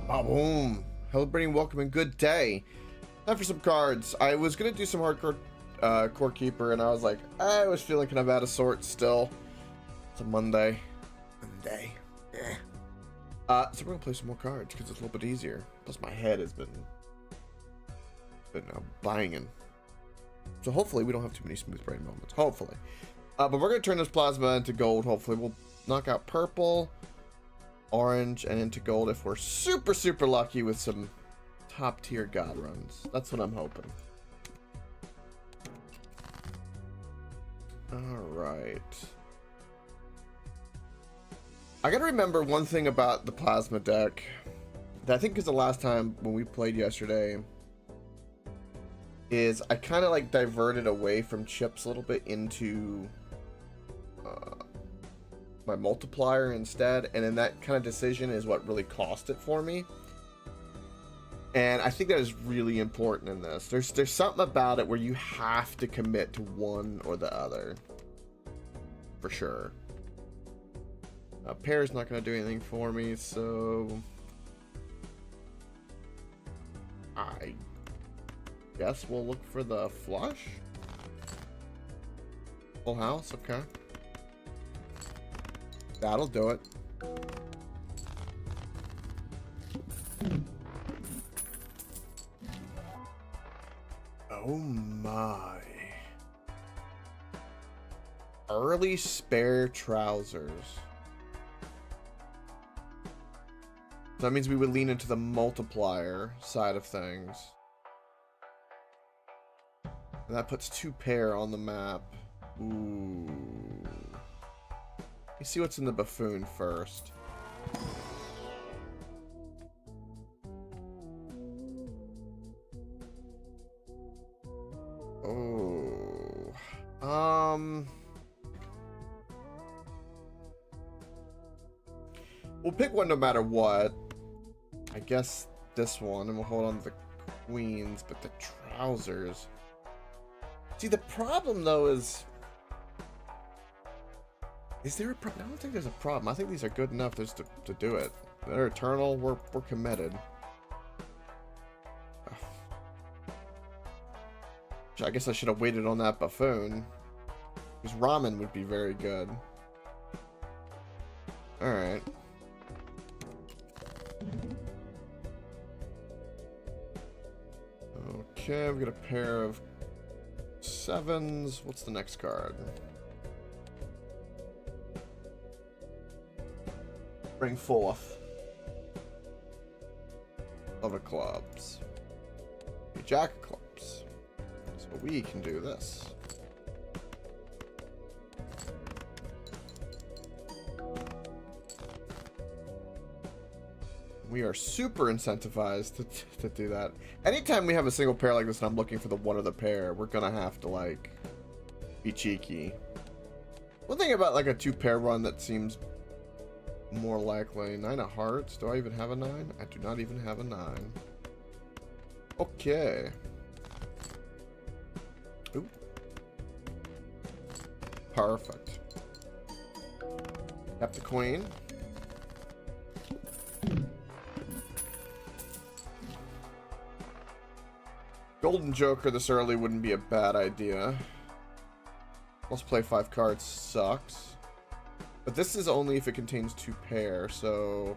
Boom. Celebrating welcome and good day. Time for some cards. I was going to do some hardcore core keeper, and I was like, I was feeling kind of out of sorts still. It's a Monday. Eh. So we're going to play some more cards because it's a little bit easier. Plus my head has been banging. So hopefully we don't have too many smooth brain moments. Hopefully. But we're going to turn this plasma into gold. Hopefully we'll knock out purple, orange, and into gold if we're super, super lucky with some top tier god runs. That's what I'm hoping. Alright. I gotta remember one thing about the plasma deck that I think is the last time when we played yesterday is I kind of like diverted away from chips a little bit into my multiplier instead, and then that kind of decision is what really cost it for me. And I think that is really important in this. There's something about it where you have to commit to one or the other for sure. Pair's not going to do anything for me, so I guess we'll look for the flush. Full house, okay. That'll do it. Oh my. Early spare trousers. So that means we would lean into the multiplier side of things. And that puts 2 pair on the map. Ooh. Let's see what's in the buffoon first. Oh. We'll pick one no matter what. I guess this one, and we'll hold on to the queens, but the trousers. See, the problem though is there a problem? I don't think there's a problem. I think these are good enough just to do it. They're eternal. We're committed. I guess I should have waited on that buffoon. Because ramen would be very good. Alright. Okay, we've got a pair of 7s. What's the next card? Bring forth of the clubs. A jack of clubs. So we can do this. We are super incentivized to do that. Anytime we have a single pair like this and I'm looking for the one other pair, we're gonna have to like be cheeky. One thing about like a 2-pair run that seems more likely. 9 of hearts. Do I even have a 9? I do not even have a 9. Okay. Ooh. Perfect. Tap the queen. Golden Joker this early wouldn't be a bad idea. Let's play 5 cards. Sucks. But this is only if it contains 2 pair, so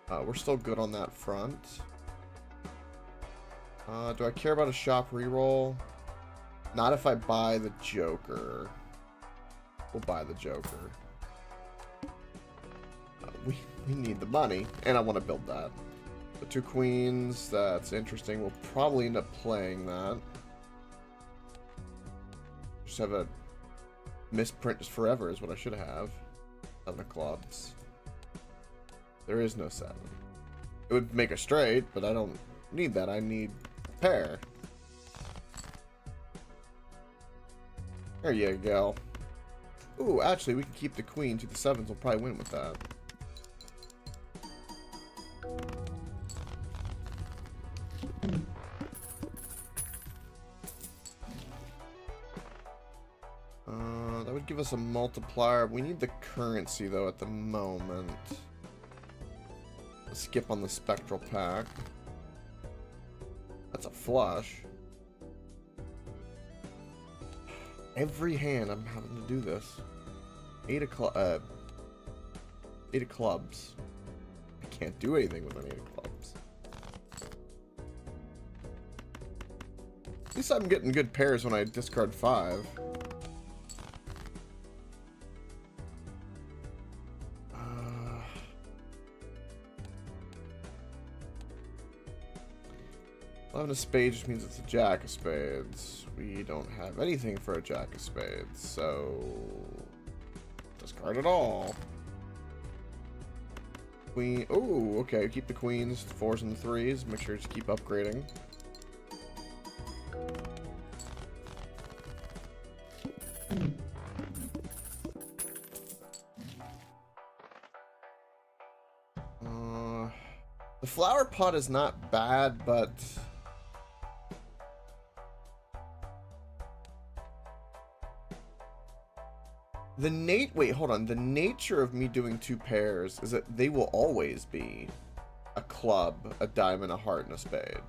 we're still good on that front. Do I care about a shop reroll? Not if I buy the Joker. We'll buy the Joker. We need the money, and I want to build that. The 2 queens, that's interesting. We'll probably end up playing that. Just have a misprint just forever is what I should have. 7 of clubs. There is no 7. It would make a straight, but I don't need that. I need a pair. There you go. Ooh, actually, we can keep the queen to the 7s. We'll probably win with that. That would give us a multiplier. We need the currency, though, at the moment. skip on the spectral pack. That's a flush. Every hand I'm having to do this. 8 of clubs. I can't do anything with an 8 of clubs. At least I'm getting good pairs when I discard 5. Eleven of spades just means it's a jack of spades. We don't have anything for a jack of spades, so discard it all. Queen. Oh, okay. Keep the queens, the 4s, and the 3s. Make sure to keep upgrading. The flower pot is not bad, but wait, hold on. The nature of me doing 2 pairs is that they will always be a club, a diamond, a heart, and a spade.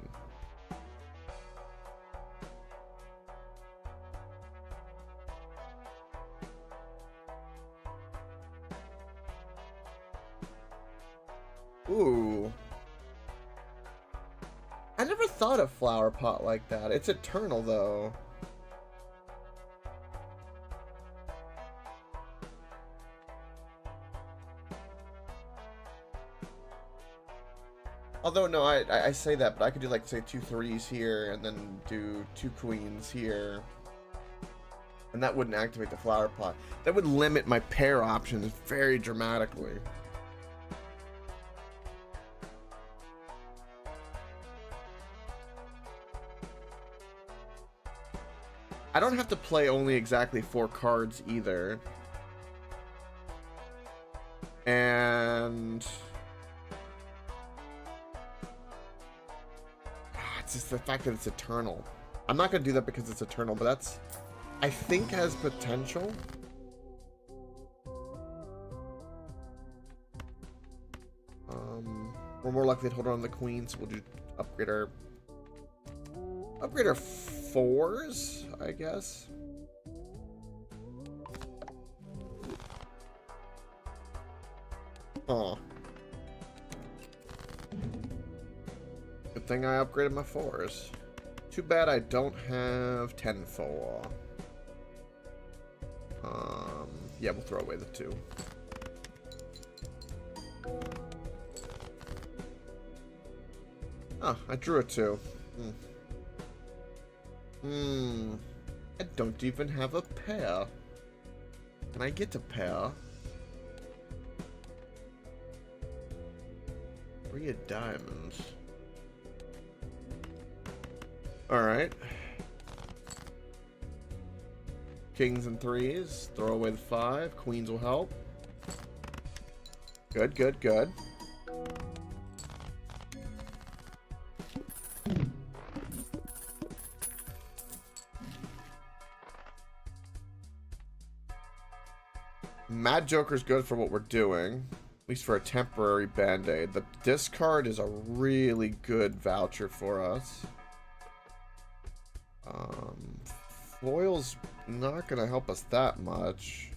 Ooh. I never thought of flower pot like that. It's eternal, though. Although, no, I say that, but I could do, like, say 2 3s here, and then do 2 queens here. And that wouldn't activate the flower pot. That would limit my pair options very dramatically. I don't have to play only exactly 4 cards either. And it's just the fact that it's eternal. I'm not going to do that because it's eternal, but that's, I think, has potential. We're more likely to hold on to the queens, so we'll do upgrade our 4s, I guess. Aw. Good thing I upgraded my 4s. Too bad I don't have 10-4. Yeah, we'll throw away the 2. Oh, I drew a 2. I don't even have a pair. Can I get a pair? 3 of diamonds. Alright. Kings and 3s. Throw away the 5. Queens will help. Good, good, good. Mad Joker's good for what we're doing. At least for a temporary band-aid. The discard is a really good voucher for us. Foil's not going to help us that much.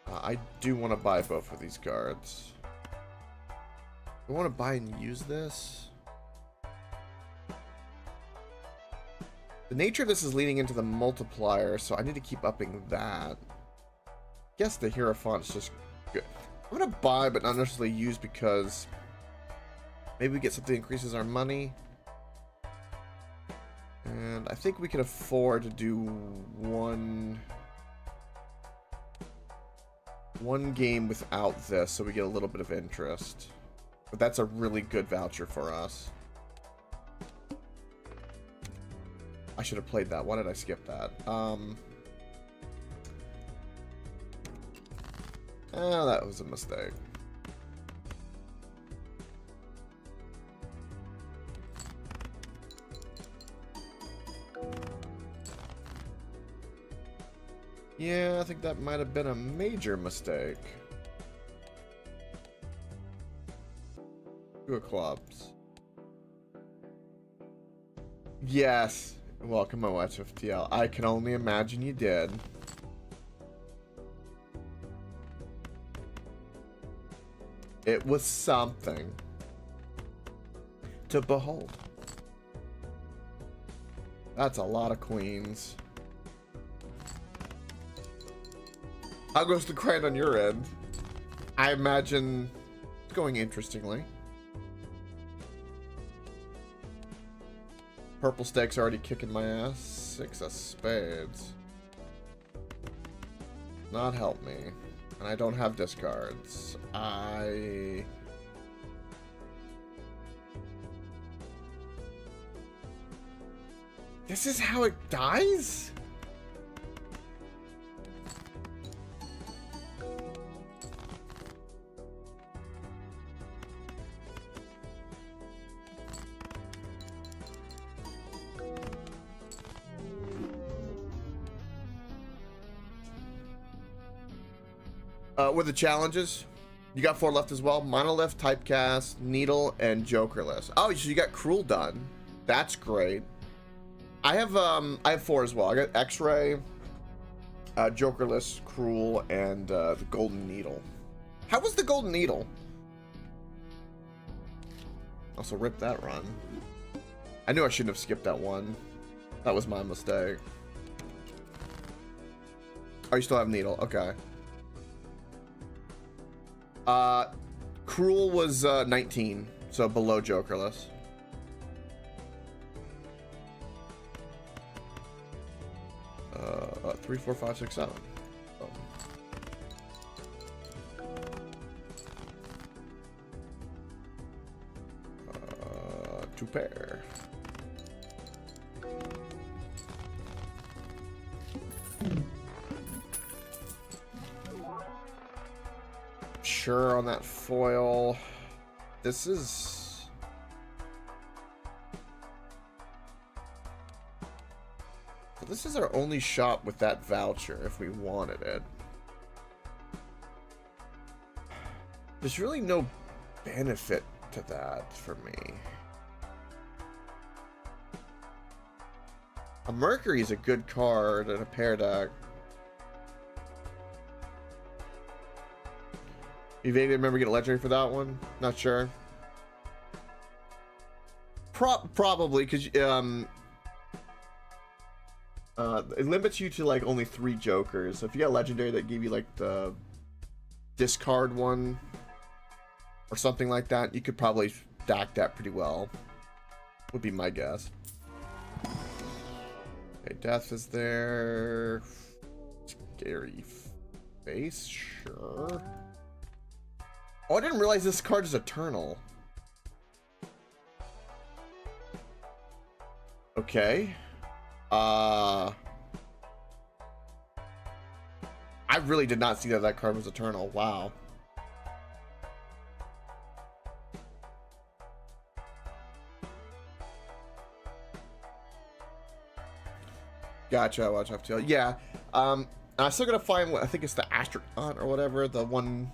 I do want to buy both of these cards. I want to buy and use this. The nature of this is leading into the multiplier, so I need to keep upping that. I guess the Hierophant's just good. I'm going to buy, but not necessarily use, because maybe we get something that increases our money. And I think we can afford to do one game without this, so we get a little bit of interest. But that's a really good voucher for us. I should have played that. Why did I skip that? That was a mistake. Yeah, I think that might have been a major mistake. Two of clubs. Yes. Welcome, my watch of TL. I can only imagine you did. It was something to behold. That's a lot of queens. How goes the grind on your end? I imagine it's going interestingly. Purple stack's already kicking my ass. 6 of spades. Not help me. And I don't have discards. This is how it dies? With the challenges, you got 4 left as well. Monolith, Typecast, Needle, and Jokerless. Oh, so you got Cruel done. That's great. I have 4 as well. I got X-Ray, Jokerless, Cruel, and the Golden Needle. How was the Golden Needle? Also, rip that run. I knew I shouldn't have skipped that one. That was my mistake. Oh, you still have Needle. Okay. Cruel was 19, so below Jokerless. Three, four, five, six, seven. Two pair. Sure on that foil. This is our only shot with that voucher if we wanted it. There's really no benefit to that for me. A Mercury is a good card in a pair deck. You vaguely remember getting a legendary for that one? Not sure. Probably because it limits you to like only 3 jokers. So if you got a legendary that gave you like the discard one or something like that, you could probably stack that pretty well. Would be my guess. Okay, Death is there. Scary face, sure. Oh, I didn't realize this card is eternal. Okay. I really did not see that that card was eternal. Wow. Gotcha. Watch FTL. Yeah. I'm still gonna find what I think it's the astronaut or whatever. The one.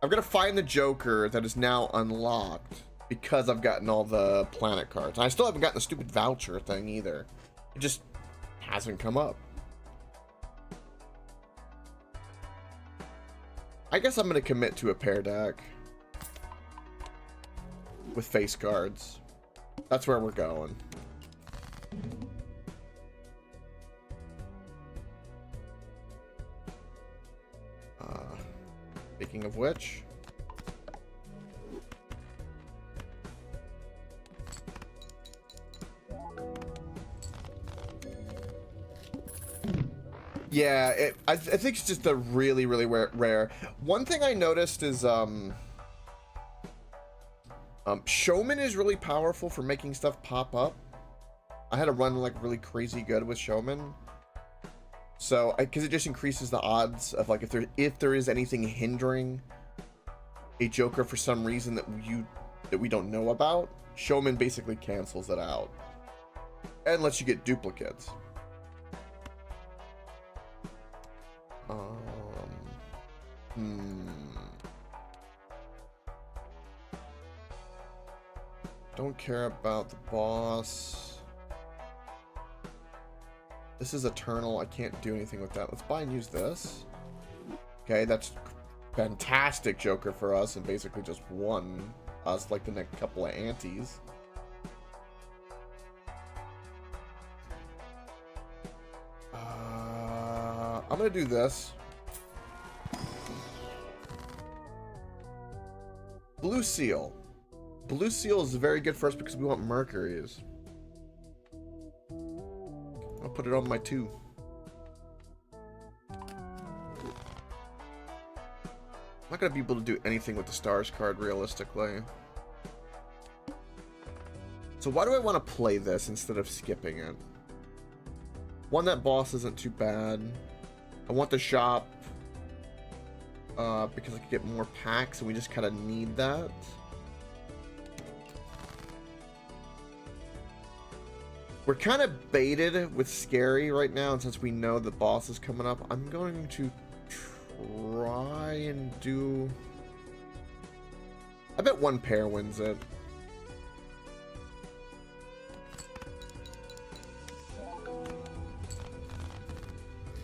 I'm gonna find the Joker that is now unlocked because I've gotten all the planet cards. And I still haven't gotten the stupid voucher thing either. It just hasn't come up. I guess I'm gonna commit to a pair deck with face cards. That's where we're going. Speaking of which, yeah, I think it's just a really rare. One thing I noticed is Showman is really powerful for making stuff pop up. I had a run like really crazy good with Showman. So, because it just increases the odds of like if there is anything hindering a Joker for some reason that we don't know about, Showman basically cancels it out and lets you get duplicates. Don't care about the boss. This is eternal. I can't do anything with that. Let's buy and use this. Okay, that's fantastic Joker for us, and basically just won us like the next couple of antes. I'm gonna do this. Blue Seal. Blue Seal is very good for us because we want Mercury's. I'll put it on my 2. I'm not gonna be able to do anything with the stars card realistically. So why do I want to play this instead of skipping it? One, that boss isn't too bad. I want the shop because I could get more packs, and we just kind of need that. We're kind of baited with Scary right now, and since we know the boss is coming up, I'm going to try and do... I bet 1 pair wins it.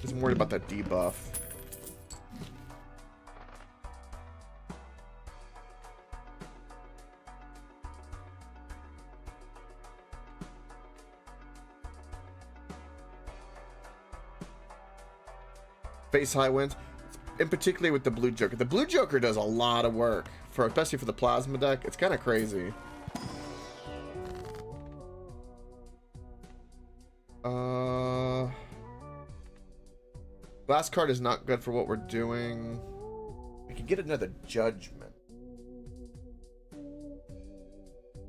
I'm worried about that debuff. Face high wins, in particular with the blue Joker. The blue Joker does a lot of work, especially for the plasma deck. It's kind of crazy. Last card is not good for what we're doing. We could get another Judgment.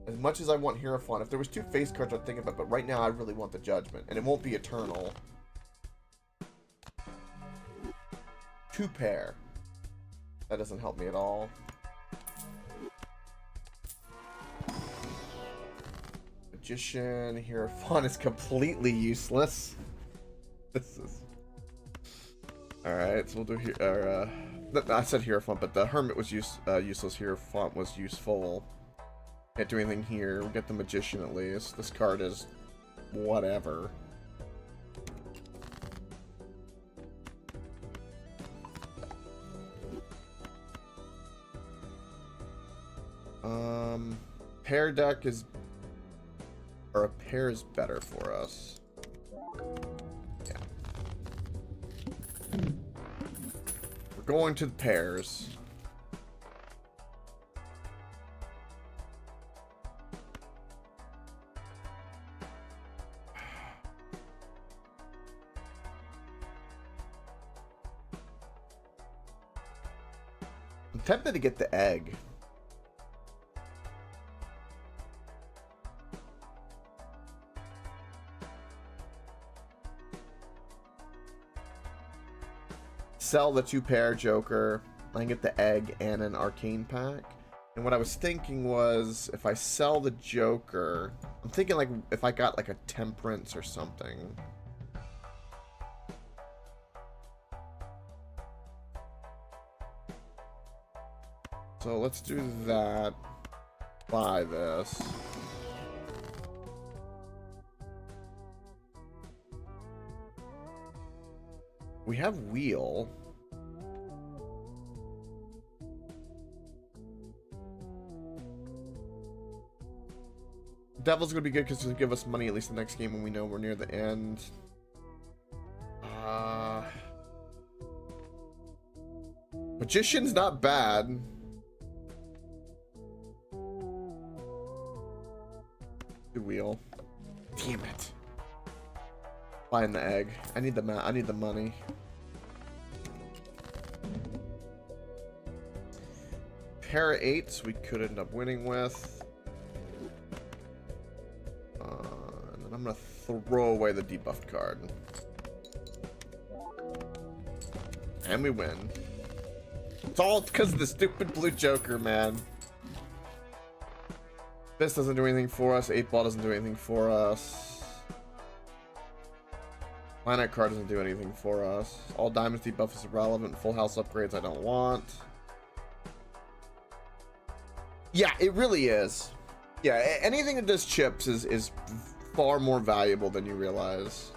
As much as I want Hierophant, if there was 2 face cards I'd think about, but right now I really want the Judgment, and it won't be eternal. 2 pair. That doesn't help me at all. Magician, Hierophant is completely useless. This is... Alright, so we'll do here. I said Hierophant, but the Hermit was useless. Hierophant was useful. Can't do anything here. We'll get the Magician at least. This card is whatever. Pair deck is... Or a pair is better for us. Going to the pairs. I'm tempted to get the egg. Sell the 2-pair Joker. I can get the egg and an arcane pack. And what I was thinking was, if I sell the Joker, I'm thinking like if I got like a Temperance or something. So let's do that. Buy this. We have Wheel. Devil's gonna be good because it'll give us money at least the next game when we know we're near the end. Magician's not bad. The Wheel. Damn it. Buying the egg. I need the money. Pair of 8s we could end up winning with. And then I'm gonna throw away the debuffed card. And we win. It's all because of the stupid blue Joker, man. This doesn't do anything for us. 8-ball doesn't do anything for us. Planet card doesn't do anything for us. All diamonds debuff is irrelevant. Full house upgrades I don't want. Yeah, it really is. Yeah, anything that does chips is far more valuable than you realize.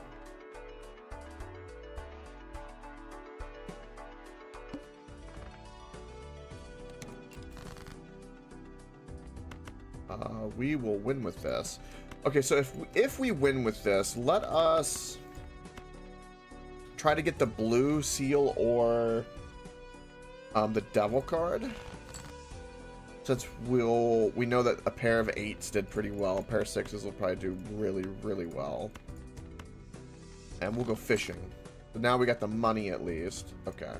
We will win with this. Okay, so if we win with this, let us try to get the blue seal or the devil card. Since we know that a pair of 8s did pretty well, a pair of 6s will probably do really, really well. And we'll go fishing. So now we got the money at least. Okay.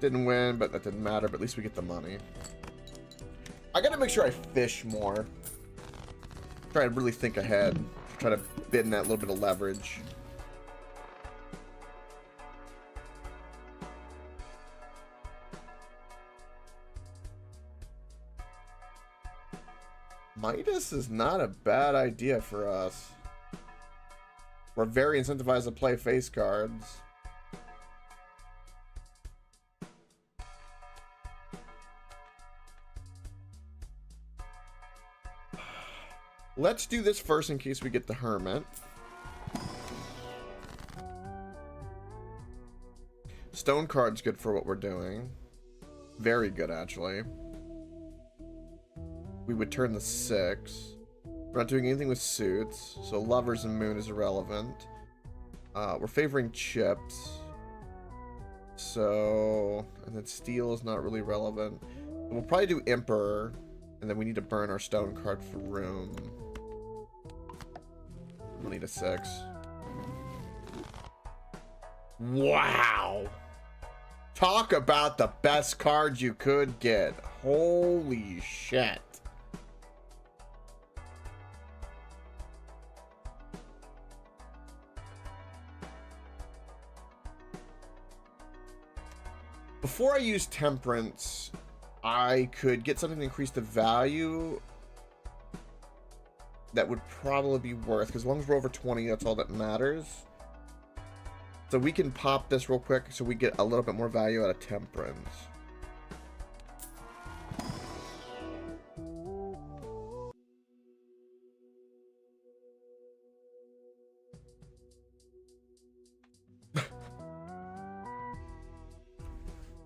Didn't win, but that didn't matter. But at least we get the money. I gotta make sure I fish more. Try to really think ahead. Try to bid in that little bit of leverage. Midas is not a bad idea for us. We're very incentivized to play face cards. Let's do this first in case we get the Hermit. Stone card's good for what we're doing. Very good, actually. We would turn the 6. We're not doing anything with suits, so Lovers and Moon is irrelevant. We're favoring chips. So, and then Steel is not really relevant. We'll probably do Emperor, and then we need to burn our stone card for room. We'll need a 6. Wow! Talk about the best card you could get. Holy shit. Before I use Temperance, I could get something to increase the value. That would probably be worth, because as long as we're over 20, that's all that matters. So we can pop this real quick so we get a little bit more value out of Temperance.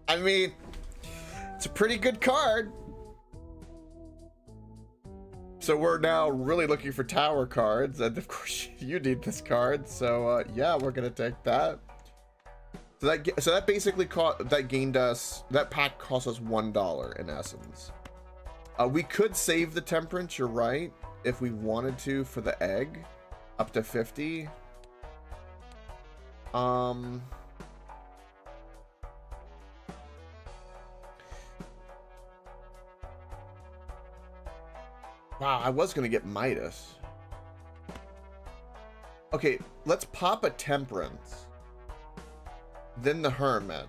I mean, it's a pretty good card. So we're now really looking for tower cards, and of course you need this card. So yeah, we're gonna take that. So that basically gained us, that pack cost us $1 in essence. We could save the Temperance, you're right, if we wanted to, for the egg, up to 50. Wow, I was gonna get Midas. Okay, let's pop a Temperance. Then the Hermit.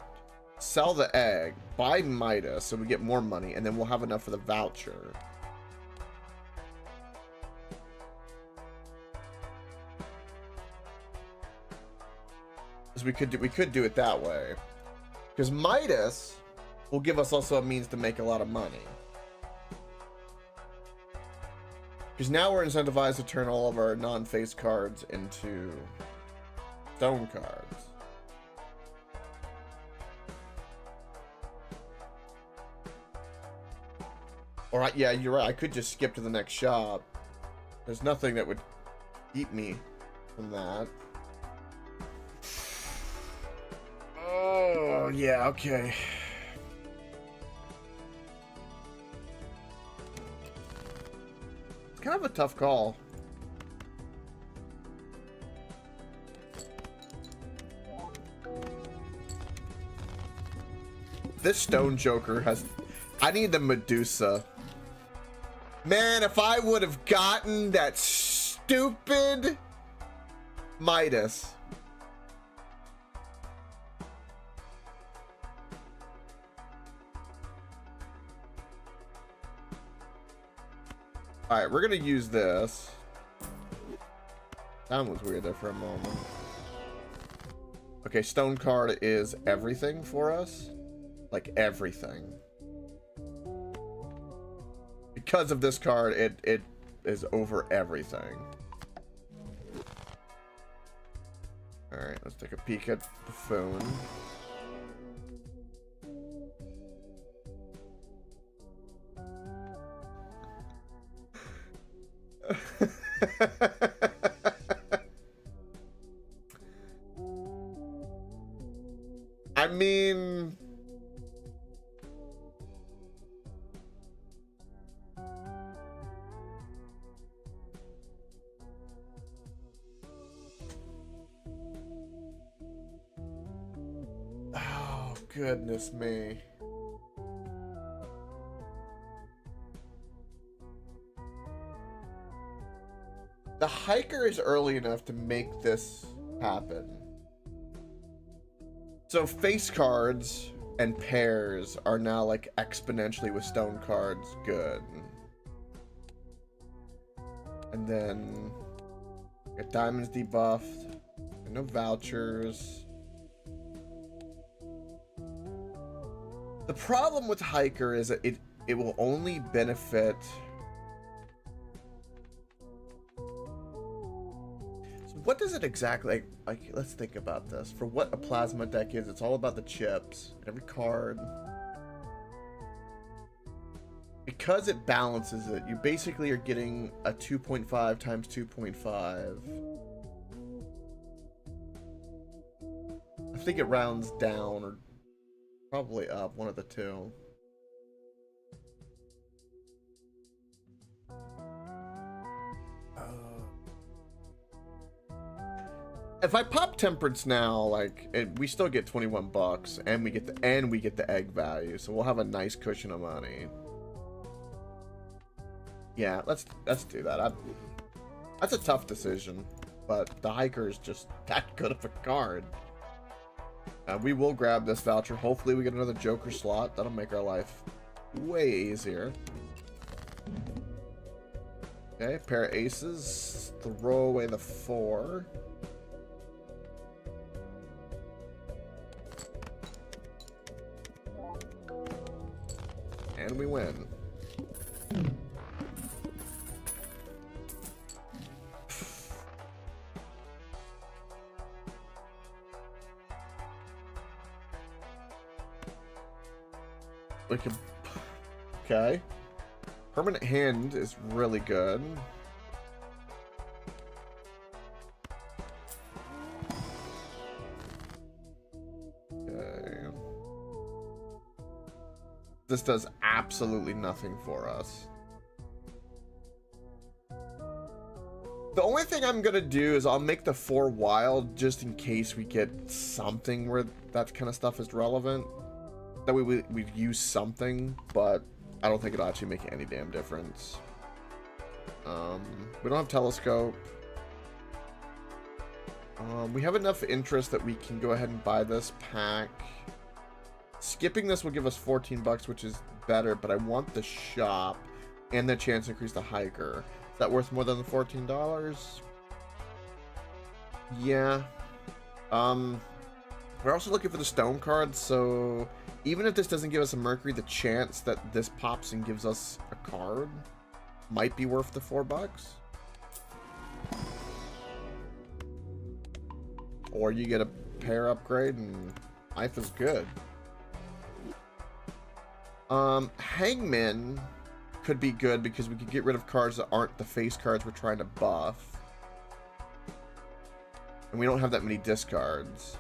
Sell the egg. Buy Midas so we get more money, and then we'll have enough for the voucher. So we could do it that way. Because Midas will give us also a means to make a lot of money. Because now we're incentivized to turn all of our non-face cards into stone cards. Alright, yeah, you're right. I could just skip to the next shop. There's nothing that would keep me from that. Oh, yeah, okay. Kind of a tough call. This Stone Joker has... I need the Medusa. Man, if I would have gotten that stupid Midas. Alright, we're gonna use this. That was weird there for a moment. Okay, stone card is everything for us. like everything. Because of this card, it is over everything. Alright, let's take a peek at the phone. I mean... Oh, goodness me. The hiker is early enough to make this happen. So face cards and pairs are now like exponentially with stone cards good. And then get diamonds debuffed. No vouchers. The problem with hiker is that it will only benefit. What does it exactly like? Let's think about this. For what a plasma deck is, it's all about the chips. Every card, because it balances it, you basically are getting a 2.5 times 2.5. I think it rounds down or probably up, one of the two. If I pop Temperance now, like we still get 21 bucks, and we get the egg value, so we'll have a nice cushion of money. Yeah, let's do that. That's a tough decision, but the hiker is just that good of a card. We will grab this voucher. Hopefully, we get another Joker slot. That'll make our life way easier. Okay, pair of aces. Throw away the 4. And we win. We can... Okay. Permanent hand is really good. Okay. This does absolutely nothing for us. The only thing I'm gonna do is I'll make the 4 wild just in case we get something where that kind of stuff is relevant. That way we'd use something, but I don't think it'll actually make any damn difference. We don't have telescope. We have enough interest that we can go ahead and buy this pack. Skipping this will give us 14 bucks, which is better, but I want the shop and the chance to increase the hiker. Is that worth more than the $14? Yeah. We're also looking for the stone cards, so even if this doesn't give us a Mercury, the chance that this pops and gives us a card might be worth the 4 bucks. Or you get a pair upgrade and life is good. Hangman could be good because we could get rid of cards that aren't the face cards we're trying to buff. And we don't have that many discards.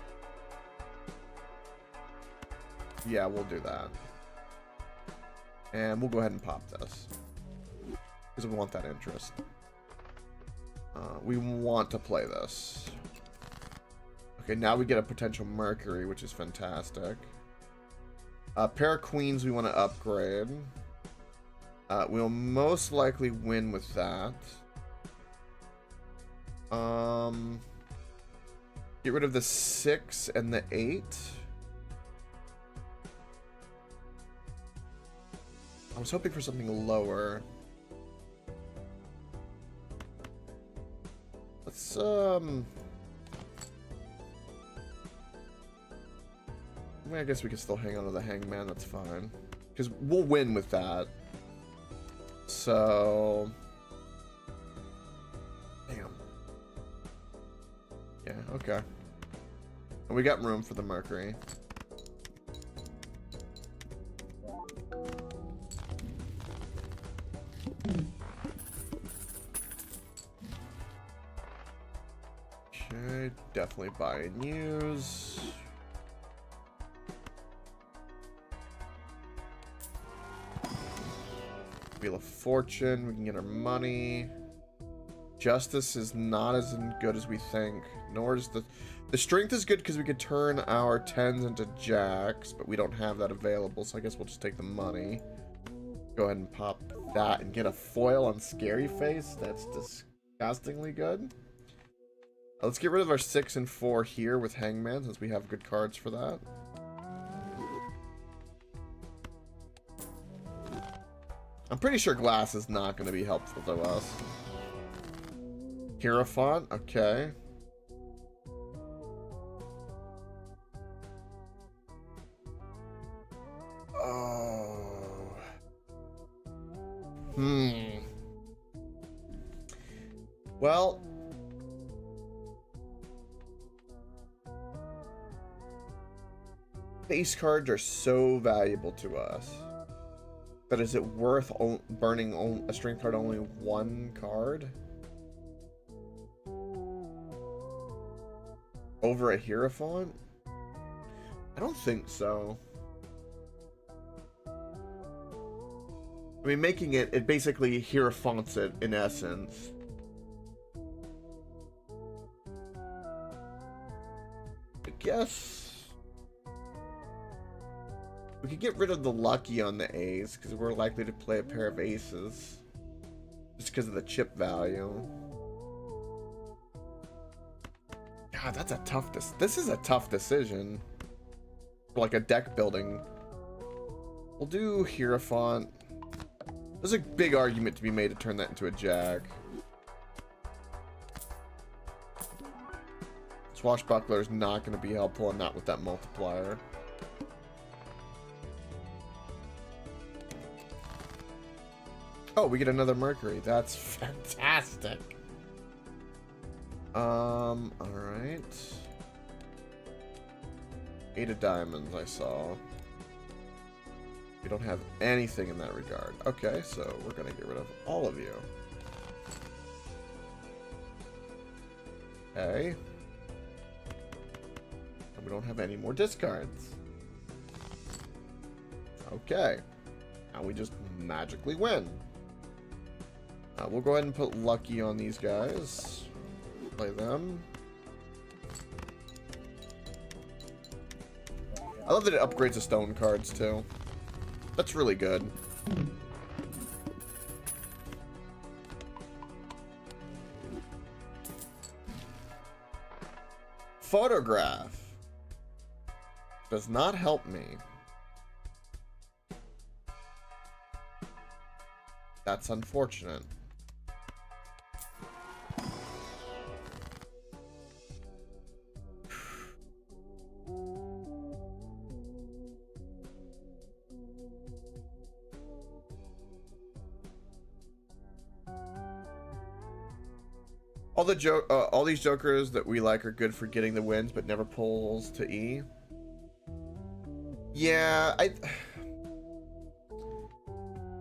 Yeah, we'll do that. And we'll go ahead and pop this. Because we want that interest. We want to play this. Okay, now we get a potential Mercury, which is fantastic. Pair of queens we want to upgrade. We'll most likely win with that. Get rid of the 6 and the 8. I was hoping for something lower. Let's I mean, I guess we can still hang on to the hangman, that's fine. Because we'll win with that. So... Damn. Yeah, okay. And we got room for the Mercury. Okay, definitely buy and use. Wheel of Fortune, we can get our money. Justice is not as good as we think, nor is the strength is good because we could turn our 10s into jacks, but we don't have that available, so I guess we'll just take the money. Go ahead and pop that and get a foil on Scary Face. That's disgustingly good. Let's get rid of our 6 and 4 here with Hangman, since we have good cards for that. I'm pretty sure glass is not going to be helpful to us. Hierophant, okay. Oh. Well. Base cards are so valuable to us. But is it worth burning a strength card only one card? Over a Hierophant? I don't think so. I mean, making it basically Hierophants it in essence. I guess we could get rid of the lucky on the A's because we're likely to play a pair of aces just because of the chip value. God, that's a tough this is a tough decision. Like a deck building. We'll do Hierophant. There's a big argument to be made to turn that into a jack. Swashbuckler is not going to be helpful, and not with that multiplier. Oh, we get another Mercury. That's fantastic. Alright. 8 of diamonds, I saw. We don't have anything in that regard. Okay, so we're gonna get rid of all of you. Okay. And we don't have any more discards. Okay. Now we just magically win. We'll go ahead and put lucky on these guys. Play them. I love that it upgrades the stone cards too. That's really good. Photograph does not help me. That's unfortunate. All these jokers that we like are good for getting the wins, but never pulls to E. Yeah,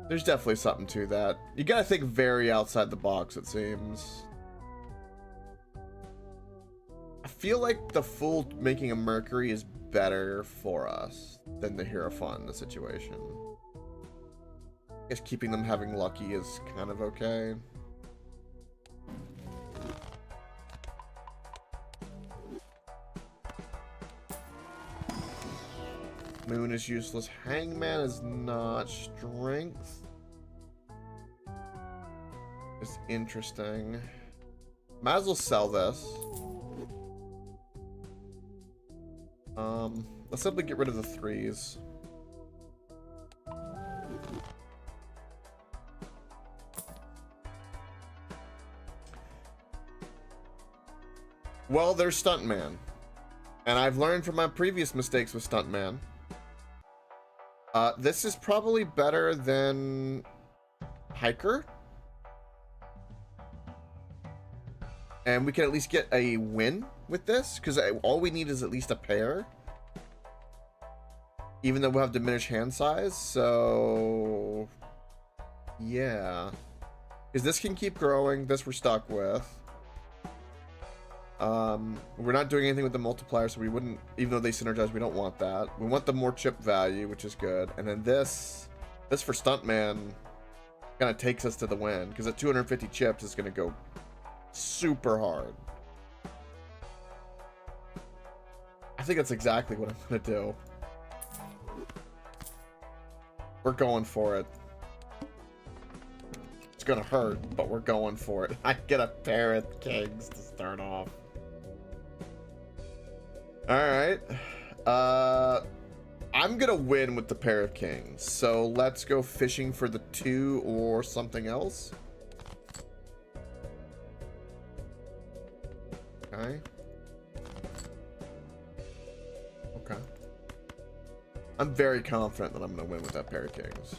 there's definitely something to that. You gotta think very outside the box, it seems. I feel like the Fool making a Mercury is better for us than the Hierophant in the situation. I guess keeping them having lucky is kind of okay. Moon is useless. Hangman is not. Strength is interesting. Might as well sell this. Let's simply get rid of the 3s. Well, there's Stuntman. And I've learned from my previous mistakes with Stuntman. This is probably better than Hiker. And we can at least get a win with this, because all we need is at least a pair. Even though we'll have diminished hand size, so... yeah. Because this can keep growing, this we're stuck with. We're not doing anything with the multiplier, so we wouldn't, even though they synergize, we don't want that. We want the more chip value, which is good. And then this for Stuntman kind of takes us to the win, because at 250 chips is going to go super hard. I think that's exactly what I'm going to do. We're going for it. It's going to hurt, but we're going for it. I get a pair of kings to start off. Alright. I'm gonna win with the pair of kings. So let's go fishing for the 2 or something else. Okay. Okay. I'm very confident that I'm gonna win with that pair of kings.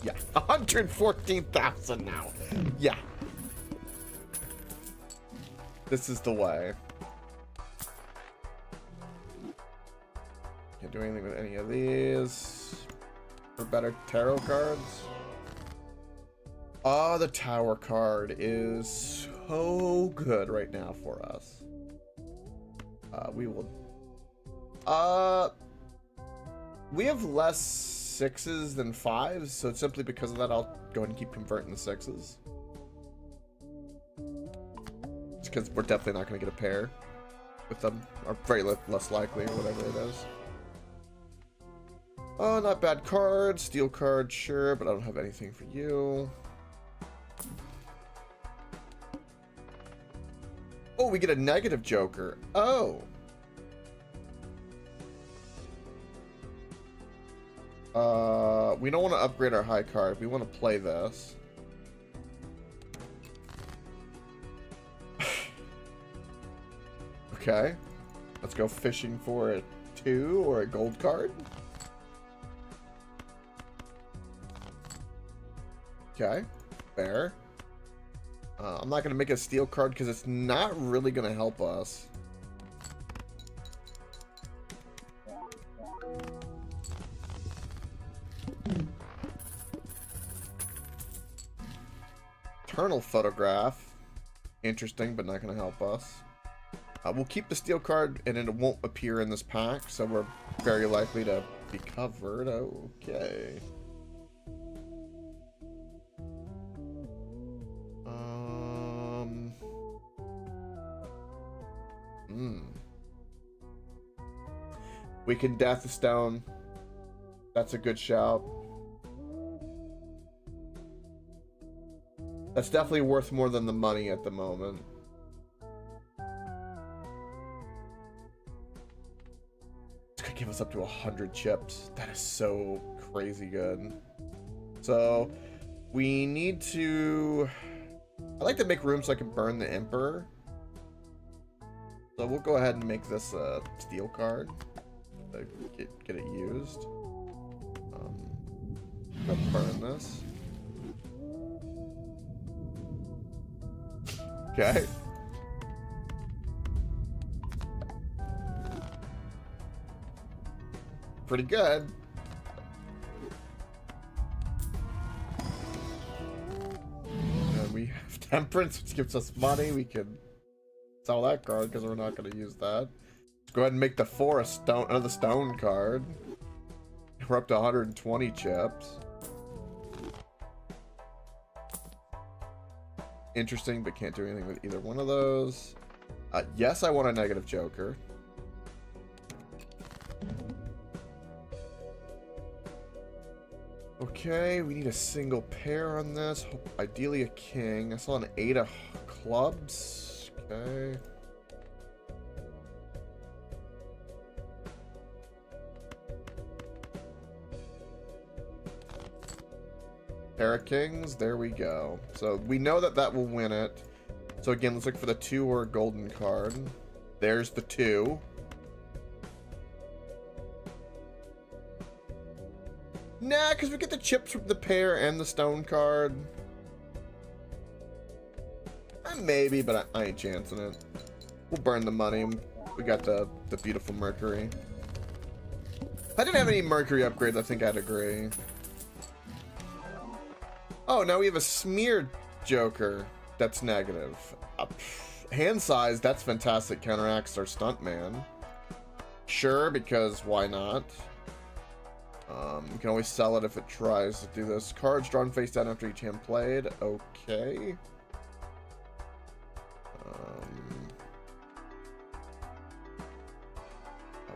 Yeah. 114,000 now. Yeah. This is the way. Can't do anything with any of these. For better tarot cards. Oh, the tower card is so good right now for us. We will... we have less 6s than 5s, so simply because of that, I'll go ahead and keep converting the 6s. Because we're definitely not going to get a pair with them, or very less likely, or whatever it is. Oh, not bad card. Steel card, sure, but I don't have anything for you. Oh, we get a negative joker. Oh. We don't want to upgrade our high card. We want to play this. Okay, let's go fishing for a 2 or a gold card. Okay, fair. I'm not gonna make a steel card because it's not really gonna help us. Eternal photograph, interesting, but not gonna help us. We'll keep the steel card, and it won't appear in this pack, so we're very likely to be covered. Okay. We can Death the Stone. That's a good shout. That's definitely worth more than the money at the moment. Give us up to 100 chips. That is so crazy good. So we need to... I like to make room so I can burn the Emperor. So we'll go ahead and make this a steel card to get it used. Let's burn this. Okay. Pretty good. And we have Temperance, which gives us money. We can sell that card because we're not going to use that. Let's go ahead and make the 4 a stone, another stone card. We're up to 120 chips. Interesting, but can't do anything with either one of those. Yes, I want a negative joker. Okay, we need a single pair on this. Ideally a king. I saw an 8 of clubs. Okay. Pair of kings. There we go. So we know that that will win it. So again, let's look for the 2 or a golden card. There's the 2. Nah, because we get the chips from the pair and the stone card. Maybe, but I ain't chancing it. We'll burn the money. We got the beautiful Mercury. If I didn't have any Mercury upgrades, I think I'd agree. Oh, now we have a smeared Joker that's negative. Hand size, that's fantastic. Counteracts our Stuntman. Sure, because why not? You can always sell it if it tries to do this. Cards drawn face down after each hand played. Okay.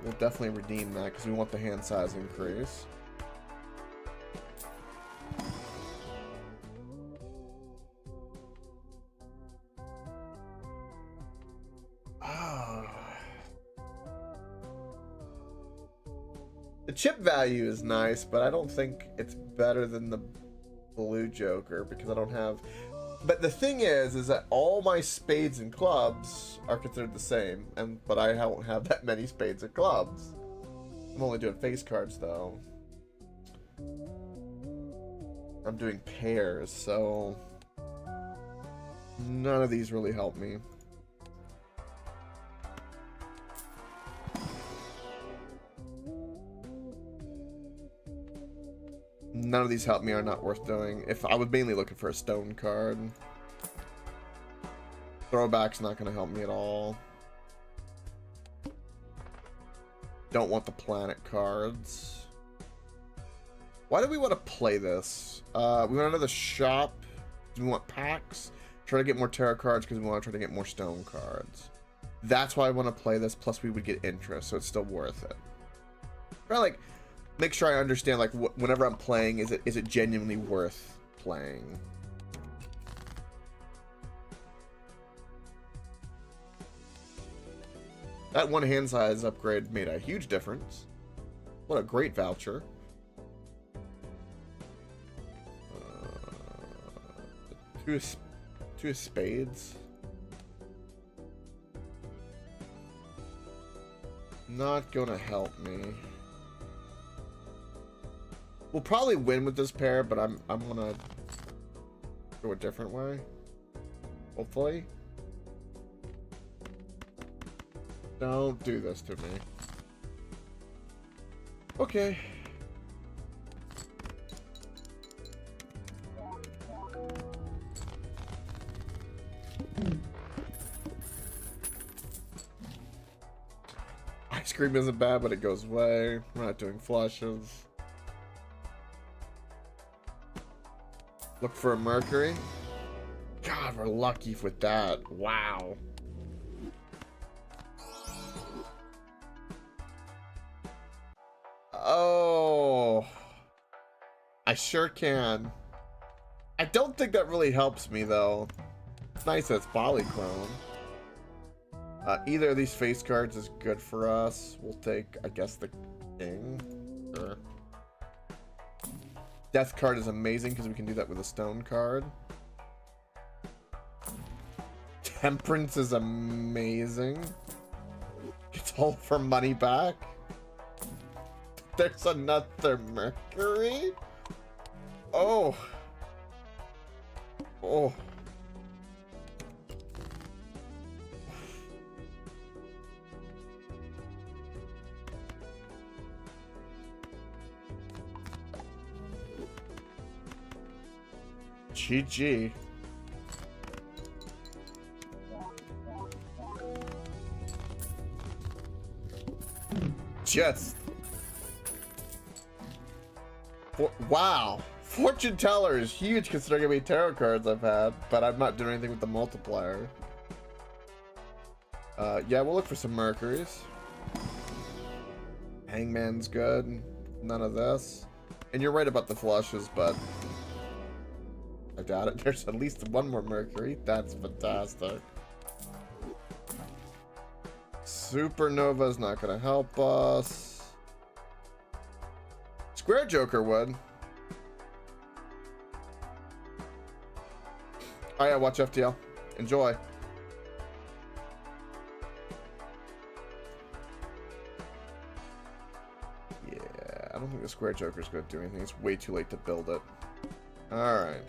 We'll definitely redeem that because we want the hand size increase. The chip value is nice, but I don't think it's better than the blue Joker because I don't have... But the thing is that all my spades and clubs are considered the same, but I don't have that many spades and clubs. I'm only doing face cards, though. I'm doing pairs, so... None of these really help me. None of these help me, are not worth doing. If I was mainly looking for a stone card. Throwback's not going to help me at all. Don't want the planet cards. Why do we want to play this? We want another shop. We want packs. Try to get more tarot cards because we want to try to get more stone cards. That's why I want to play this. Plus we would get interest, so it's still worth it. Try to, like, make sure I understand, like, whenever I'm playing, is it genuinely worth playing? That one hand size upgrade made a huge difference. What a great voucher. Two of spades. Not gonna help me. We'll probably win with this pair, but I'm gonna go a different way. Hopefully. Don't do this to me. Okay. Ice cream isn't bad, but it goes away. We're not doing flushes. Look for a Mercury. God, we're lucky with that. Wow. Oh. I sure can. I don't think that really helps me, though. It's nice that it's Polychrome. Either of these face cards is good for us. We'll take, I guess, the king. Sure. Death card is amazing because we can do that with a stone card. Temperance is amazing. It's all for money back. There's another Mercury. Oh. Oh. GG. Just. Wow. Fortune teller is huge considering how many tarot cards I've had, but I'm not doing anything with the multiplier. Yeah, we'll look for some Mercuries. Hangman's good. None of this. And you're right about the flushes, but I doubt it. There's at least one more Mercury. That's fantastic. Supernova's not gonna help us. Square Joker would. Oh yeah, watch FTL. Enjoy. I don't think the square joker is going to do anything. It's way too late to build it. Alright.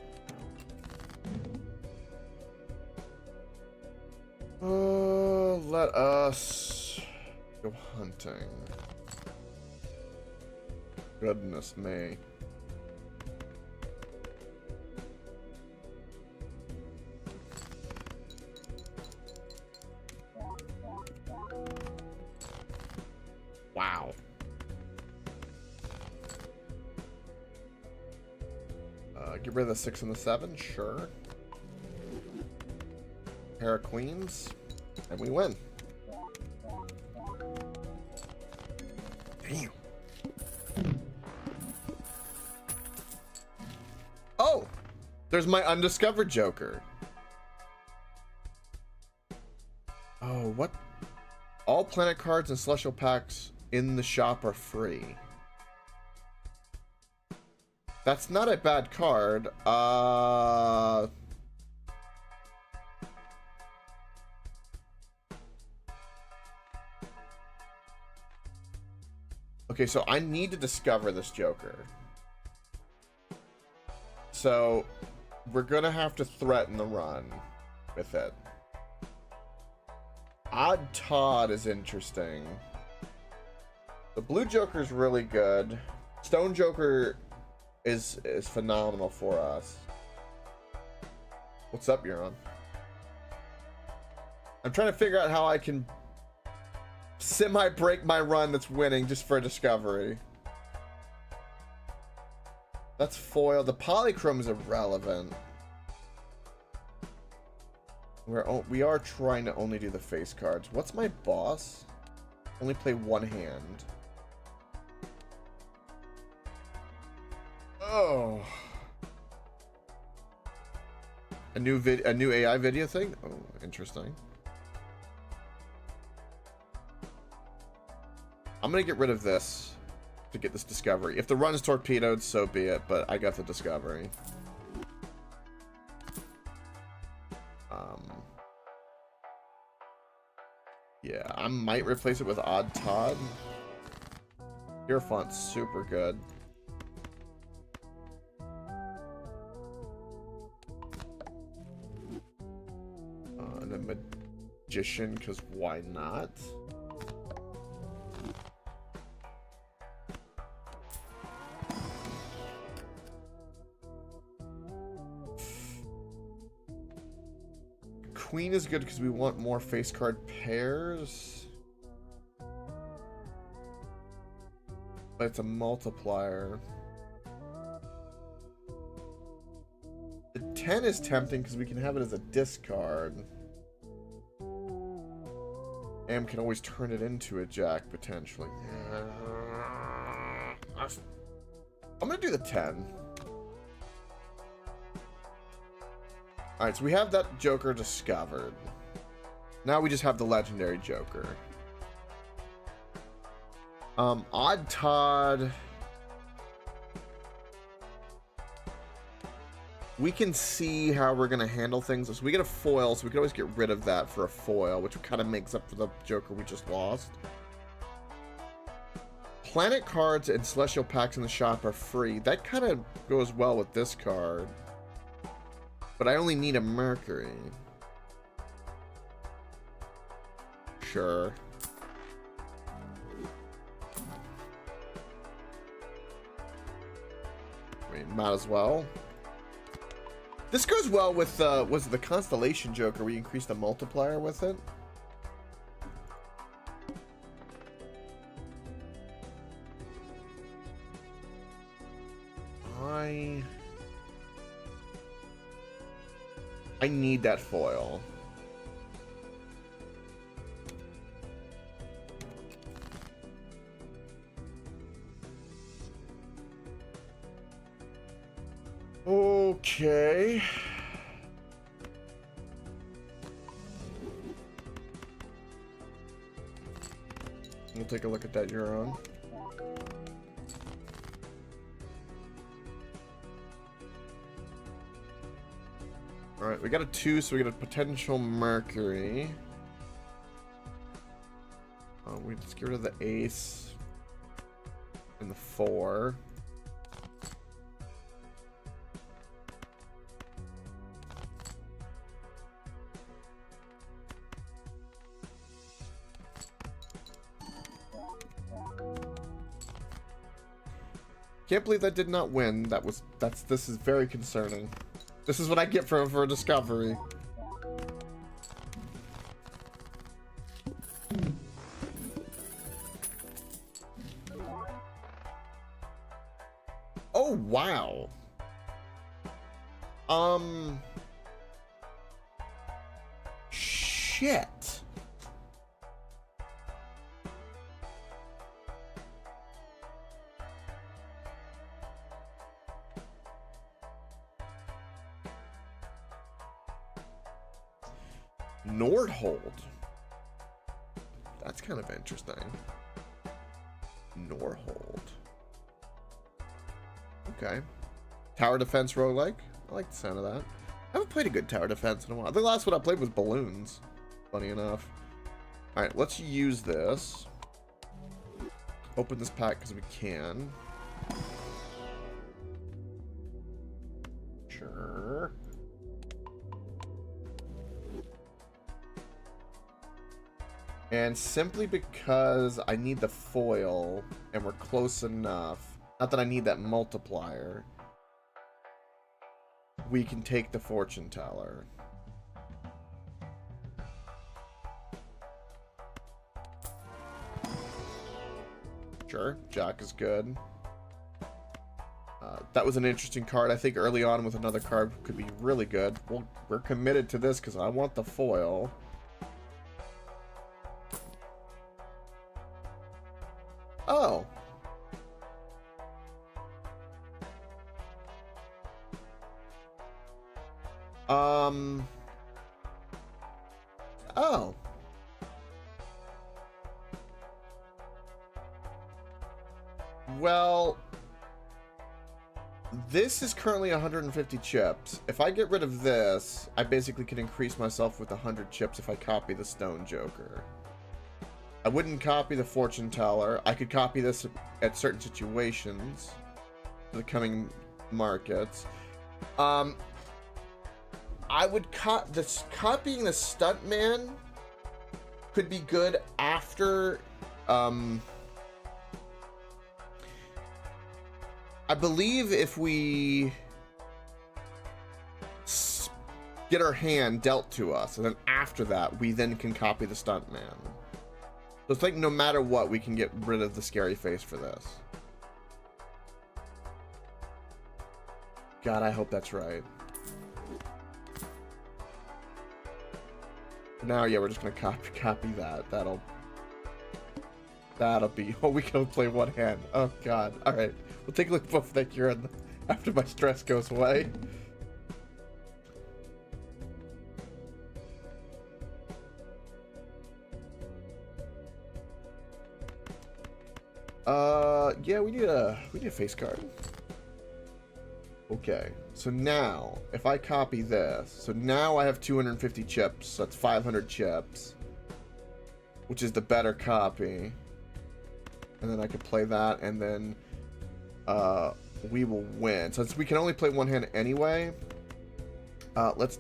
Let us go hunting. Goodness me. Wow. Get rid of the 6 and the 7, sure. Pair of queens, and we win. Damn. Oh! There's my undiscovered joker. Oh, what? All planet cards and celestial packs in the shop are free. That's not a bad card. Okay, so I need to discover this joker. So we're gonna have to threaten the run with it. Odd Todd is interesting. The blue joker is really good. Stone joker is phenomenal for us. What's up, Euron? I'm trying to figure out how I can semi-break my run that's winning just for a discovery. That's foil. The polychrome is irrelevant. We are trying to only do the face cards. What's my boss? Only play one hand. Oh. A new AI video thing? Oh, interesting. I'm gonna get rid of this to get this discovery. If the run is torpedoed, so be it, but I got the discovery. Yeah, I might replace it with Odd Todd. Your font's super good. And a magician, because why not? Queen is good because we want more face card pairs. But it's a multiplier. The 10 is tempting because we can have it as a discard. Am can always turn it into a jack, potentially. I'm going to do the 10. Alright, so we have that joker discovered. Now we just have the legendary joker. Odd Todd. We can see how we're going to handle things. So we get a foil, so we can always get rid of that for a foil, which kind of makes up for the joker we just lost. Planet cards and celestial packs in the shop are free. That kind of goes well with this card. But I only need a Mercury. Sure. I mean, might as well. This goes well with, was it the Constellation Joker where you increase the multiplier with it? I need that foil. Okay. We'll take a look at that Euron. Alright, we got a 2, so we get a potential Mercury. We just get rid of the ace. and the 4. Can't believe that did not win. This is very concerning. This is what I get for a discovery. Oh wow. Shit. Nordhold. That's kind of interesting. Nordhold. Okay. Tower defense roguelike. I like the sound of that. I haven't played a good tower defense in a while. The last one I played was balloons. Funny enough. Alright, let's use this. Open this pack because we can. Sure. And simply because I need the foil and we're close enough, not that I need that multiplier, we can take the fortune teller. Sure, Jack is good. That was an interesting card. I think early on with another card could be really good. We're committed to this because I want the foil. Oh. Oh. Well, this is currently 150 chips. If I get rid of this, I basically can increase myself with 100 chips if I copy the Stone Joker. I wouldn't copy the Fortune Teller. I could copy this at certain situations for the coming markets. I would copying the Stuntman could be good after. I believe if we get our hand dealt to us, and then after that, we then can copy the Stuntman. So it's like no matter what, we can get rid of the scary face for this. God, I hope that's right. Now, yeah, we're just gonna copy that. That'll be. Oh, we can only play one hand. Oh God. All right, we'll take a look both that you're in after my stress goes away. Yeah, we need a face card. Okay, so now if I copy this, so now I have 250 chips. So that's 500 chips, which is the better copy. And then I could play that, and then we will win. Since we can only play one hand anyway, let's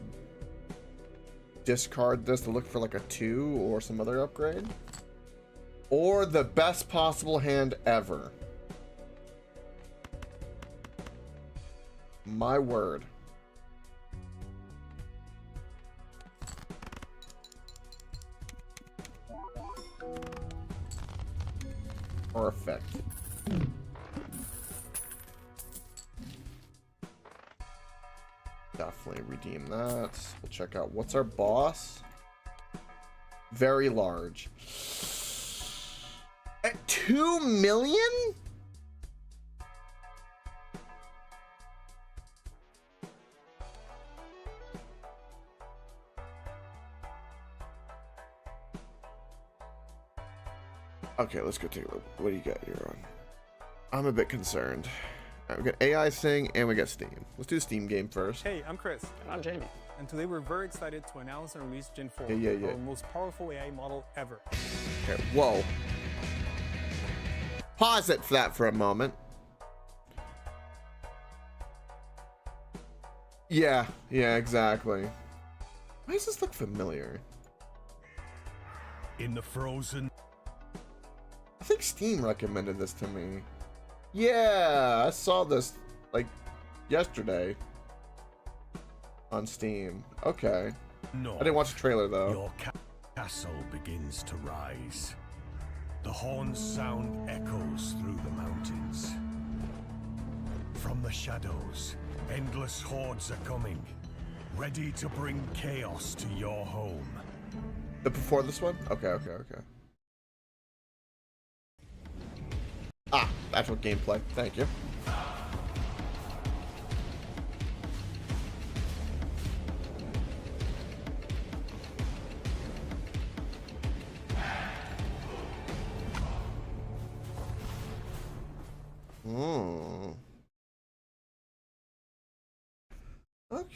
discard this to look for like a 2 or some other upgrade. Or the best possible hand ever. My word. Perfect. Definitely redeem that. We'll check out what's our boss. Very large. At 2 million? Okay, let's go take a look. What do you got here on? I'm a bit concerned. All right, we got AI Sing and we got Steam. Let's do the Steam game first. Hey, I'm Chris. And I'm Jamie. And today we're very excited to announce and release Gen 4, Yeah. our most powerful AI model ever. Okay, whoa. pause it for that for a moment. Yeah, exactly. Why does this look familiar? In the frozen. I think Steam recommended this to me. Yeah, I saw this like yesterday on Steam. Okay. No. I didn't watch the trailer though. Your castle begins to rise. The horn's sound echoes through the mountains. From the shadows, endless hordes are coming, ready to bring chaos to your home. Before this one? Okay. Ah, actual gameplay. Thank you.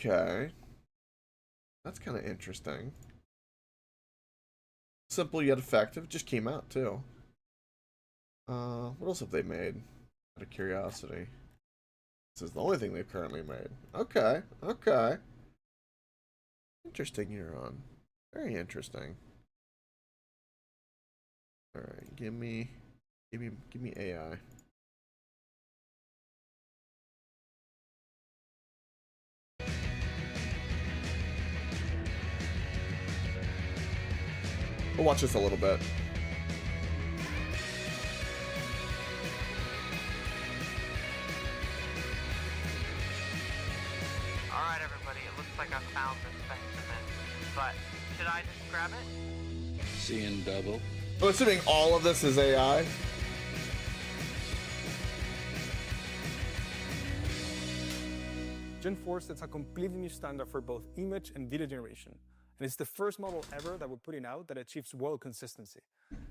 Okay. That's kind of interesting. Simple yet effective. Just came out too. What else have they made? Out of curiosity. This is the only thing they've currently made. Okay. Interesting, Euron. Very interesting. Alright, give me AI. We'll watch this a little bit. Alright everybody, it looks like I found this specimen, but should I just grab it? Seeing double. I'm assuming all of this is AI. Gen 4 sets a completely new standard for both image and video generation. And it's the first model ever that we're putting out that achieves world consistency.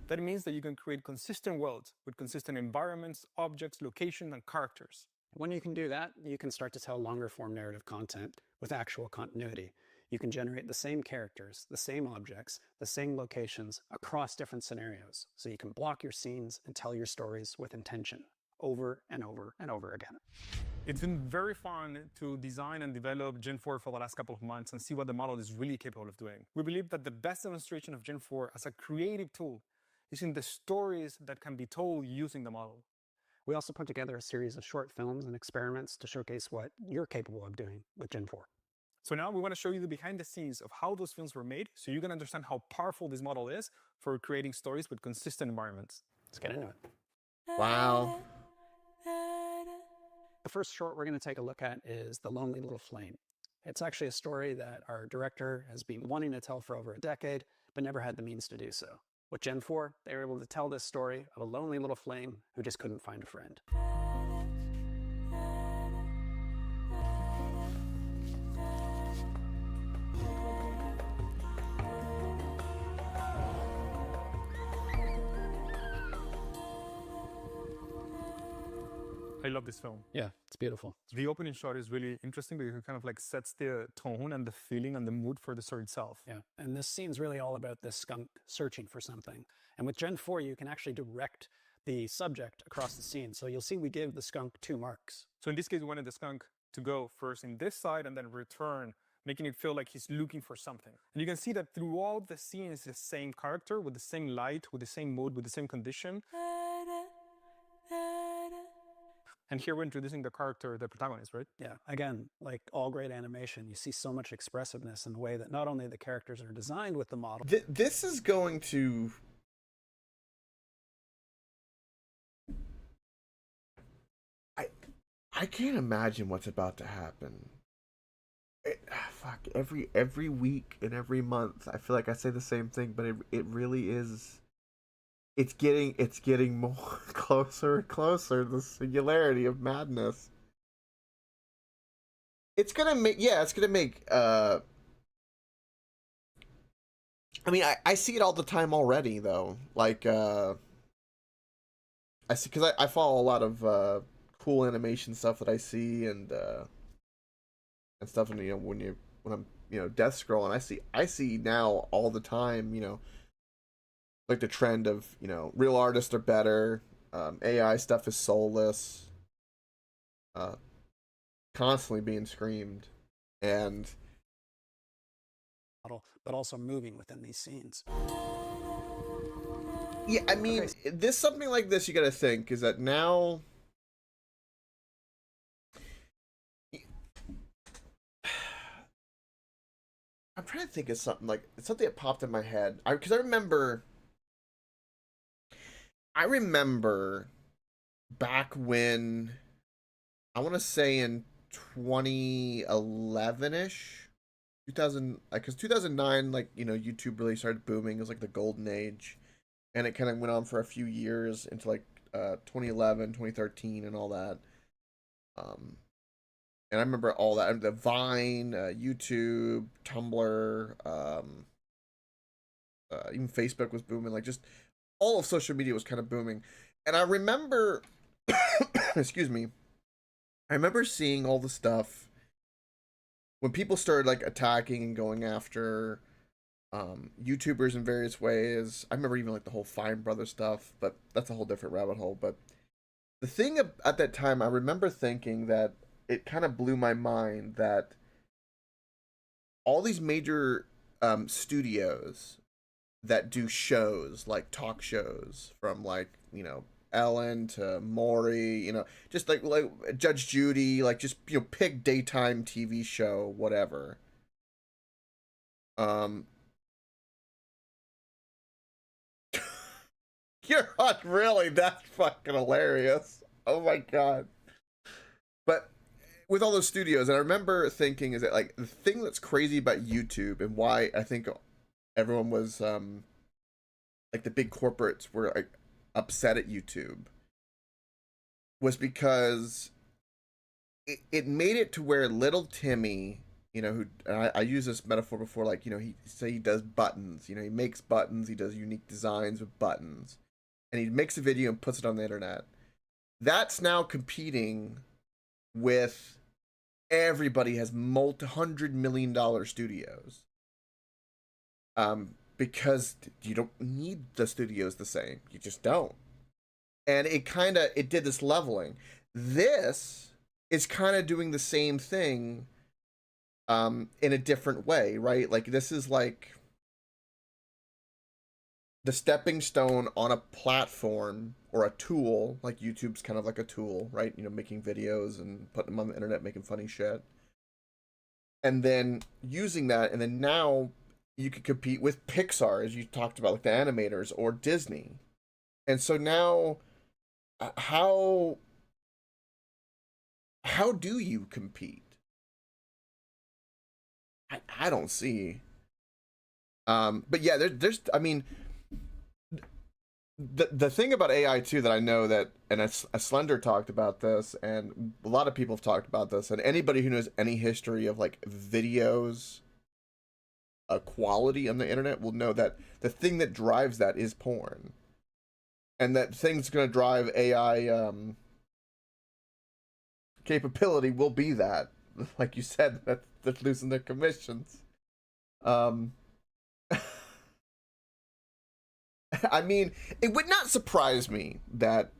That means that you can create consistent worlds with consistent environments, objects, location, and characters. When you can do that, you can start to tell longer form narrative content with actual continuity. You can generate the same characters, the same objects, the same locations across different scenarios. So you can block your scenes and tell your stories with intention over and over and over again. It's been very fun to design and develop Gen 4 for the last couple of months and see what the model is really capable of doing. We believe that the best demonstration of Gen 4 as a creative tool is in the stories that can be told using the model. We also put together a series of short films and experiments to showcase what you're capable of doing with Gen 4. So now we want to show you the behind the scenes of how those films were made so you can understand how powerful this model is for creating stories with consistent environments. Let's get into it. Wow. The first short we're going to take a look at is The Lonely Little Flame. It's actually a story that our director has been wanting to tell for over a decade, but never had the means to do so. With Gen 4, they were able to tell this story of a lonely little flame who just couldn't find a friend. I love this film. Yeah, it's beautiful. The opening shot is really interesting because it kind of like sets the tone and the feeling and the mood for the story itself. Yeah, and this scene's really all about this skunk searching for something. And with Gen 4, you can actually direct the subject across the scene. So you'll see we give the skunk 2 marks. So in this case, we wanted the skunk to go first in this side and then return, making it feel like he's looking for something. And you can see that throughout the scene is the same character with the same light, with the same mood, with the same condition. And here we're introducing the character, the protagonist, right? Yeah, again, like all great animation, you see so much expressiveness in the way that not only the characters are designed with the model. This is going to... I can't imagine what's about to happen. Fuck, every week and every month, I feel like I say the same thing, but it really is... It's getting more closer and closer to the singularity of madness. It's gonna make I mean, I see it all the time already though. Like I see, because I follow a lot of cool animation stuff that I see and stuff, and when I'm death scrolling, I see now all the time, like the trend of real artists are better, AI stuff is soulless, constantly being screamed, and but also moving within these scenes. yeah, I mean, Okay. this something like this you got to think is that now. I'm trying to think of something like something that popped in my head. Because I remember back when I want to say in 2011ish, 2000, because 2009, like YouTube really started booming. It was like the golden age, and it kind of went on for a few years into like 2011, 2013, and all that. And I remember all that, the Vine, YouTube, Tumblr, even Facebook was booming. Like just all of social media was kind of booming. And I remember, excuse me, I remember seeing all the stuff when people started like attacking and going after YouTubers in various ways. I remember even like the whole Fine Brother stuff, but that's a whole different rabbit hole. But the thing at that time, I remember thinking that it kind of blew my mind that all these major studios that do shows like talk shows, from like Ellen to Maury, just like Judge Judy, like just pick daytime TV show, whatever. You're not really, that's fucking hilarious. Oh my god. But with all those studios, and I remember thinking, is that like the thing that's crazy about YouTube and why I think everyone was like the big corporates were like upset at YouTube was because it made it to where little Timmy, who I use this metaphor before, like he does buttons, he makes buttons, he does unique designs with buttons, and he makes a video and puts it on the internet. That's now competing with everybody has multi-$100 million studios. Because you don't need the studios the same. You just don't. And it did this leveling. This is kind of doing the same thing in a different way, right? Like this is like the stepping stone on a platform or a tool, like YouTube's kind of like a tool, right? Making videos and putting them on the internet, making funny shit. And then using that, and then now you could compete with Pixar, as you talked about, like the animators, or Disney. And so now, how do you compete? I don't see. But yeah, there's I mean, the thing about AI too that I know that, and a Slender talked about this, and a lot of people have talked about this, and anybody who knows any history of like videos quality on the internet will know that the thing that drives that is porn, and that thing's going to drive AI capability will be that, like you said, that's losing their commissions. I mean, it would not surprise me that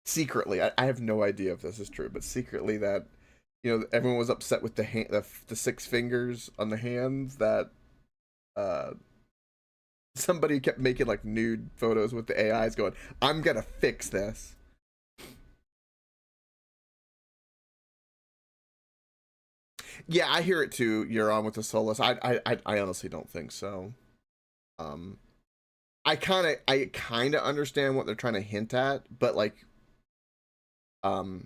secretly, I have no idea if this is true, but secretly that everyone was upset with the 6 fingers on the hands, that somebody kept making like nude photos with the AIs going, I'm gonna fix this. Yeah, I hear it too. You're on with the soulless. I honestly don't think so. I kind of understand what they're trying to hint at, but like, that's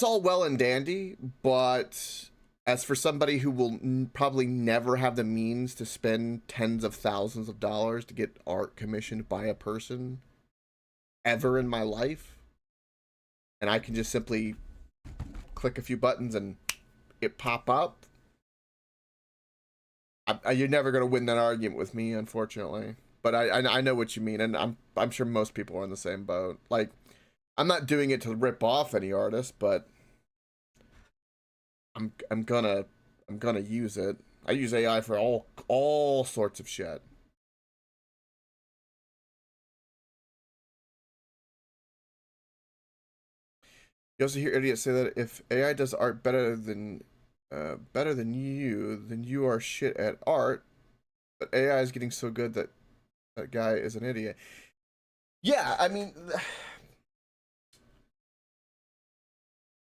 all well and dandy. But as for somebody who will probably never have the means to spend tens of thousands of dollars to get art commissioned by a person ever in my life, and I can just simply click a few buttons and it pop up, you're never going to win that argument with me, unfortunately. But I know what you mean, and I'm sure most people are in the same boat. Like, I'm not doing it to rip off any artist, but I'm gonna use it. I use AI for all sorts of shit. You also hear idiots say that if AI does art better than you, then you are shit at art. But AI is getting so good that that guy is an idiot. Yeah, I mean,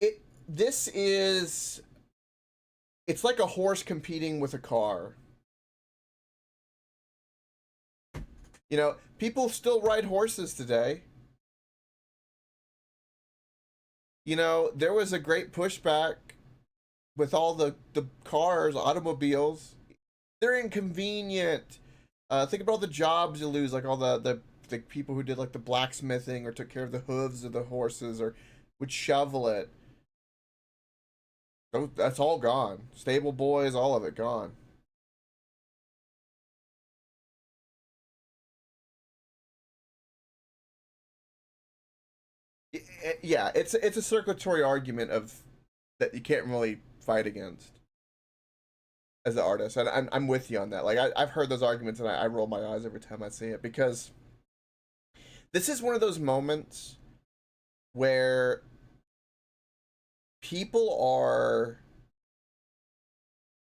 it's like a horse competing with a car. You know, people still ride horses today. You know, there was a great pushback with all the cars, automobiles. They're inconvenient. Think about all the jobs you lose, like all the people who did like the blacksmithing or took care of the hooves of the horses or would shovel it. That's all gone. Stable boys, all of it gone. Yeah, it's a circulatory argument of that you can't really fight against as an artist, and I'm with you on that. Like I've heard those arguments, and I roll my eyes every time I see it, because this is one of those moments where people are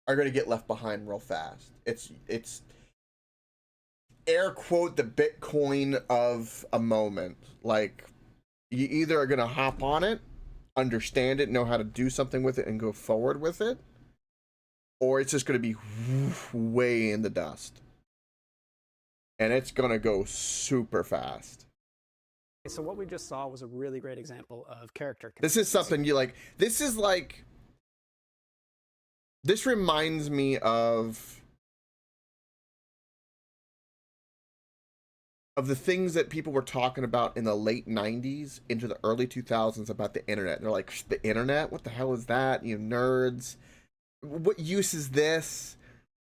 going to get left behind real fast. It's air quote the Bitcoin of a moment. Like, you either are going to hop on it, understand it, know how to do something with it, and go forward with it, or it's just going to be way in the dust. And it's going to go super fast. So what we just saw was a really great example of character. This is something you like. This is like, this reminds me of the things that people were talking about in the late 90s into the early 2000s about the internet. They're like, the internet? What the hell is that? You know, nerds. What use is this?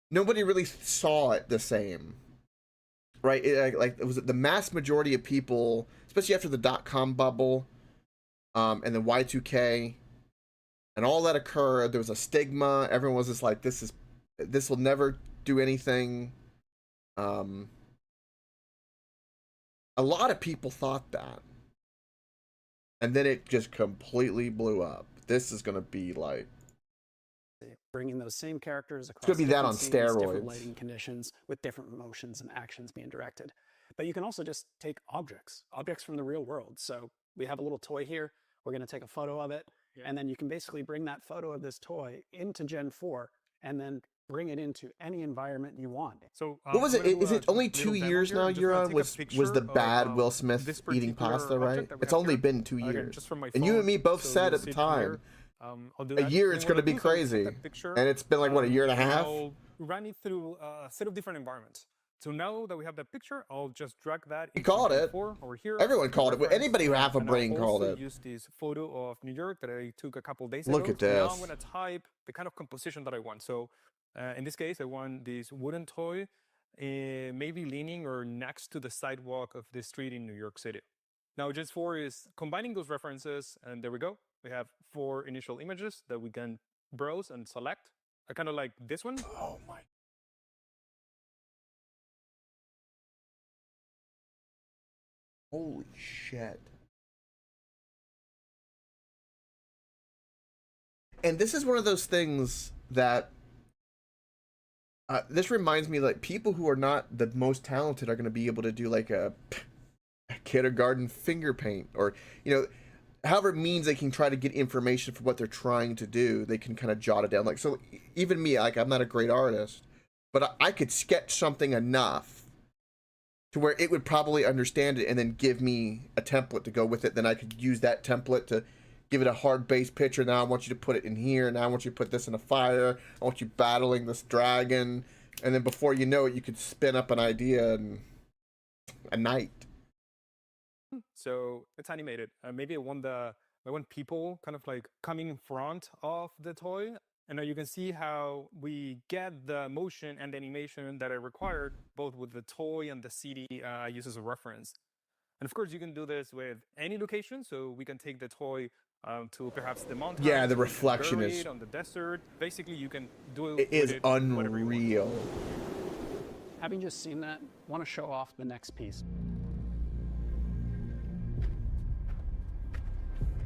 Nobody really saw it the same. Right? It was the mass majority of people, especially after the dot-com bubble, and then Y2K, and all that occurred, there was a stigma. Everyone was just like, this will never do anything. A lot of people thought that. And then it just completely blew up. This is going to be like, bringing those same characters across it's going to be that on different steroids. different lighting conditions with different motions and actions being directed. But you can also just take objects from the real world. So we have a little toy here. We're going to take a photo of it. Yeah. And then you can basically bring that photo of this toy into Gen 4 and then bring it into any environment you want. So what was it? Is it only 2 years now, Euron? Was the bad Will Smith eating pasta, right? It's only been 2 years. And you and me both said at the time, a year it's going to be crazy. And it's been like, what, a year and a half? I'll run it through a set of different environments. So now that we have that picture, I'll just drag that. We called it. Over here. Everyone called it. Anybody who half a brain called it. I use this photo of New York that I took a couple days ago. Look at this. Now I'm going to type the kind of composition that I want. So in this case, I want this wooden toy, maybe leaning or next to the sidewalk of the street in New York City. Now, Gen 4 is combining those references, and there we go. We have 4 initial images that we can browse and select. I kind of like this one. Oh my. Holy shit. And this is one of those things that this reminds me, like, people who are not the most talented are going to be able to do like a kindergarten finger paint, or, you know, however means they can try to get information for what they're trying to do. They can kind of jot it down. Like, so even me, like, I'm not a great artist, but I could sketch something enough to where it would probably understand it and then give me a template to go with it. Then I could use that template to give it a hard base picture. Now I want you to put it in here. Now I want you to put this in a fire. I want you battling this dragon. And then before you know it, you could spin up an idea in a night. So it's animated. Maybe I want people kind of like coming in front of the toy. And now you can see how we get the motion and the animation that I required, both with the toy and the CD I use as a reference. And of course, you can do this with any location. So we can take the toy to perhaps the mountains. Yeah, the reflection is on the desert. Basically, you can do it is unreal. Having just seen that, I want to show off the next piece.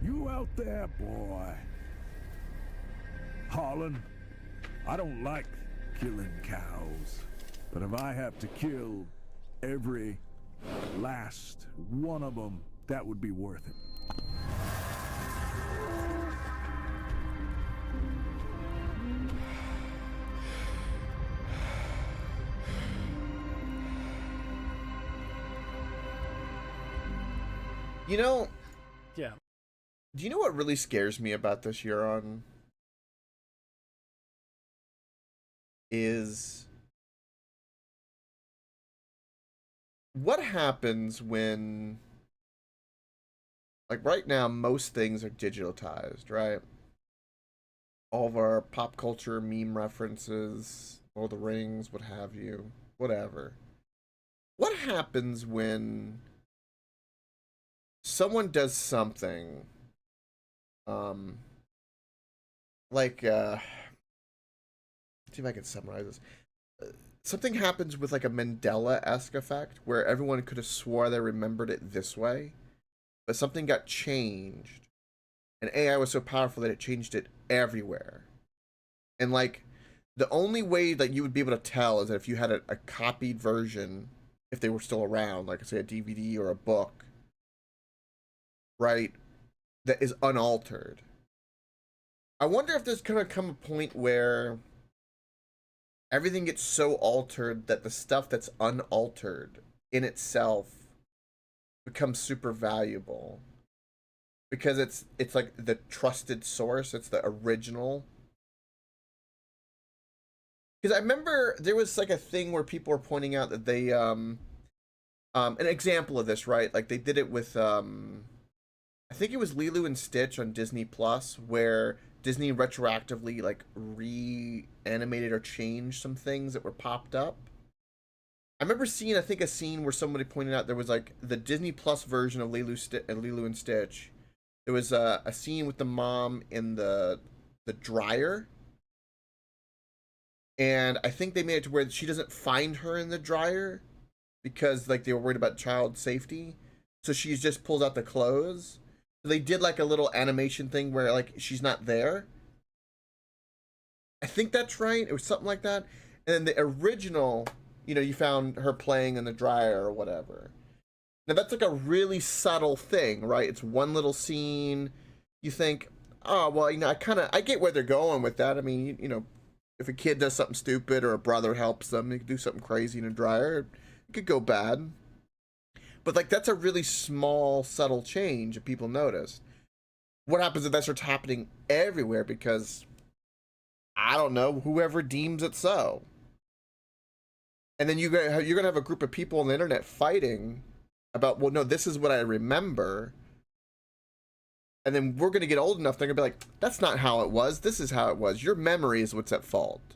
You out there, boy? Harlan, I don't like killing cows, but if I have to kill every last one of them, that would be worth it. You know, Yeah. do you know what really scares me about this Huron? Is what happens when, like right now, most things are digitalized, right? All of our pop culture meme references, Lord of the Rings, what have you, whatever. What happens when someone does something, like, see if I can summarize this. Something happens with like a Mandela-esque effect where everyone could have swore they remembered it this way, but something got changed, and AI was so powerful that it changed it everywhere. And like, the only way that you would be able to tell is that if you had a copied version, if they were still around, like say a DVD or a book, right, that is unaltered. I wonder if there's gonna come a point where everything gets so altered that the stuff that's unaltered in itself becomes super valuable. Because it's like the trusted source, it's the original. Because I remember there was like a thing where people were pointing out that they an example of this, right? Like they did it with I think it was Lilo and Stitch on Disney Plus, where Disney retroactively like reanimated or changed some things that were popped up. I remember seeing, I think, a scene where somebody pointed out there was like the Disney Plus version of Lilo and Stitch. There was a scene with the mom in the dryer, and I think they made it to where she doesn't find her in the dryer because like they were worried about child safety, so she just pulls out the clothes. They did like a little animation thing where like she's not there. I think that's right. It was something like that. And then the original, you know, you found her playing in the dryer or whatever. Now that's like a really subtle thing, right? It's one little scene. You think, oh, well, you know, I get where they're going with that. I mean, you know, if a kid does something stupid or a brother helps them, they could do something crazy in a dryer. It could go bad. But like that's a really small, subtle change that people notice. What happens if that starts happening everywhere? Because I don't know, whoever deems it so. And then you're gonna have a group of people on the internet fighting about, well, no, this is what I remember. And then we're gonna get old enough, they're gonna be like, that's not how it was. This is how it was. Your memory is what's at fault.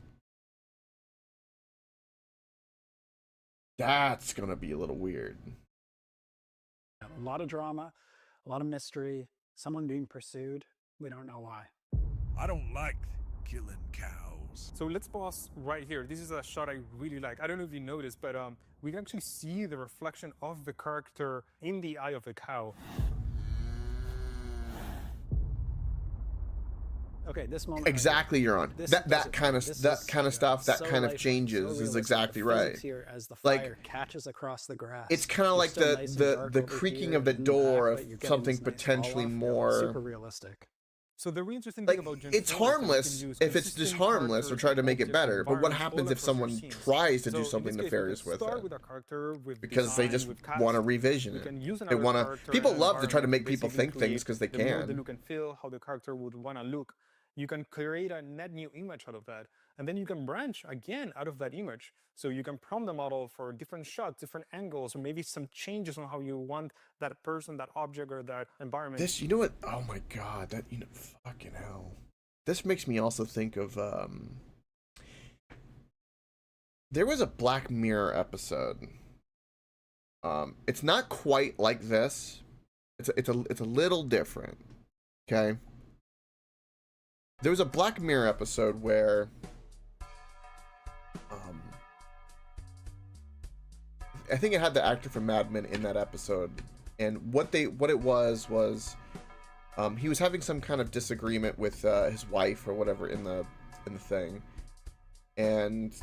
That's gonna be a little weird. A lot of drama, a lot of mystery, someone being pursued. We don't know why. I don't like killing cows. So let's pause right here. This is a shot I really like. I don't know if you noticed, but we can actually see the reflection of the character in the eye of the cow. Okay, this moment. Exactly, you're on. That kind of stuff, that kind of changes is exactly right. Here as the like fire catches across the grass. It's kind of like the creaking of the door of something potentially more super realistic. So the really interesting like thing about Gen it's 4 is that we harmless can use if it's just consistent harmless or characters try to from make it better. But what environments happens all if across someone your scenes. tries to So do in something this case, nefarious we with can start it? with a character with Because they design, just with cast. want to revision We it. can use They another want to. character People and love to try to environment make people basically think things because they the mood, the can. look and feel, how the character would want to look. You can create a net new image out of that. And then you can branch again out of that image. So you can prompt the model for different shots, different angles, or maybe some changes on how you want that person, that object, or that environment. This, you know what? Oh my god, that, you know, fucking hell. This makes me also think of there was a Black Mirror episode. It's not quite like this. It's a little different. Okay. There was a Black Mirror episode where I think it had the actor from Mad Men in that episode, and what it was he was having some kind of disagreement with his wife or whatever in the thing, and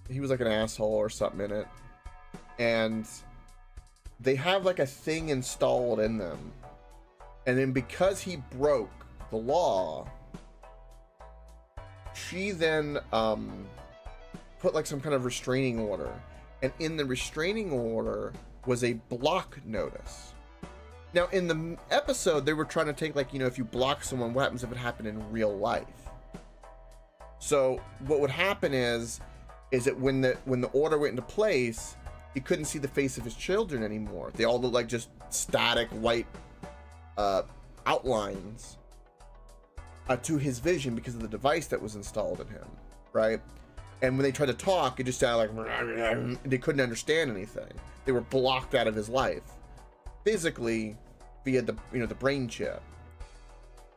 he was like an asshole or something in it, and they have like a thing installed in them, and then because he broke the law, she then put like some kind of restraining order, and in the restraining order was a block notice. Now in the episode they were trying to take, like, you know, if you block someone, what happens if it happened in real life? So what would happen is that when the order went into place, he couldn't see the face of his children anymore. They all looked like just static white outlines to his vision because of the device that was installed in him, right? And when they tried to talk, it just sounded like they couldn't understand anything. They were blocked out of his life physically via the brain chip.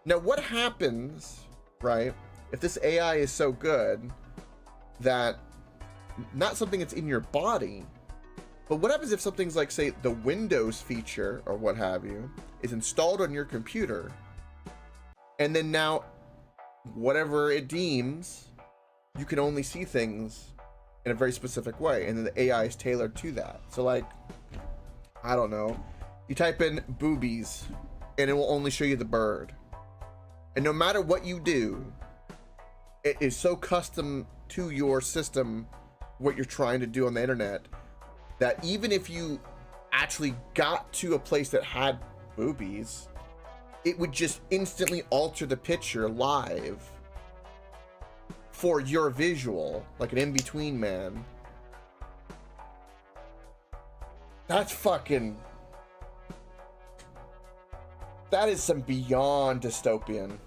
Now what happens, right, if this AI is so good that not something that's in your body, but what happens if something's like, say, the Windows feature or what have you is installed on your computer, and then now whatever it deems, you can only see things in a very specific way, and then the AI is tailored to that. So like, I don't know, you type in boobies and it will only show you the bird, and no matter what you do, it is so custom to your system, what you're trying to do on the internet, that even if you actually got to a place that had boobies, it would just instantly alter the picture live for your visual, like an in-between man. That's fucking... that is some beyond dystopian.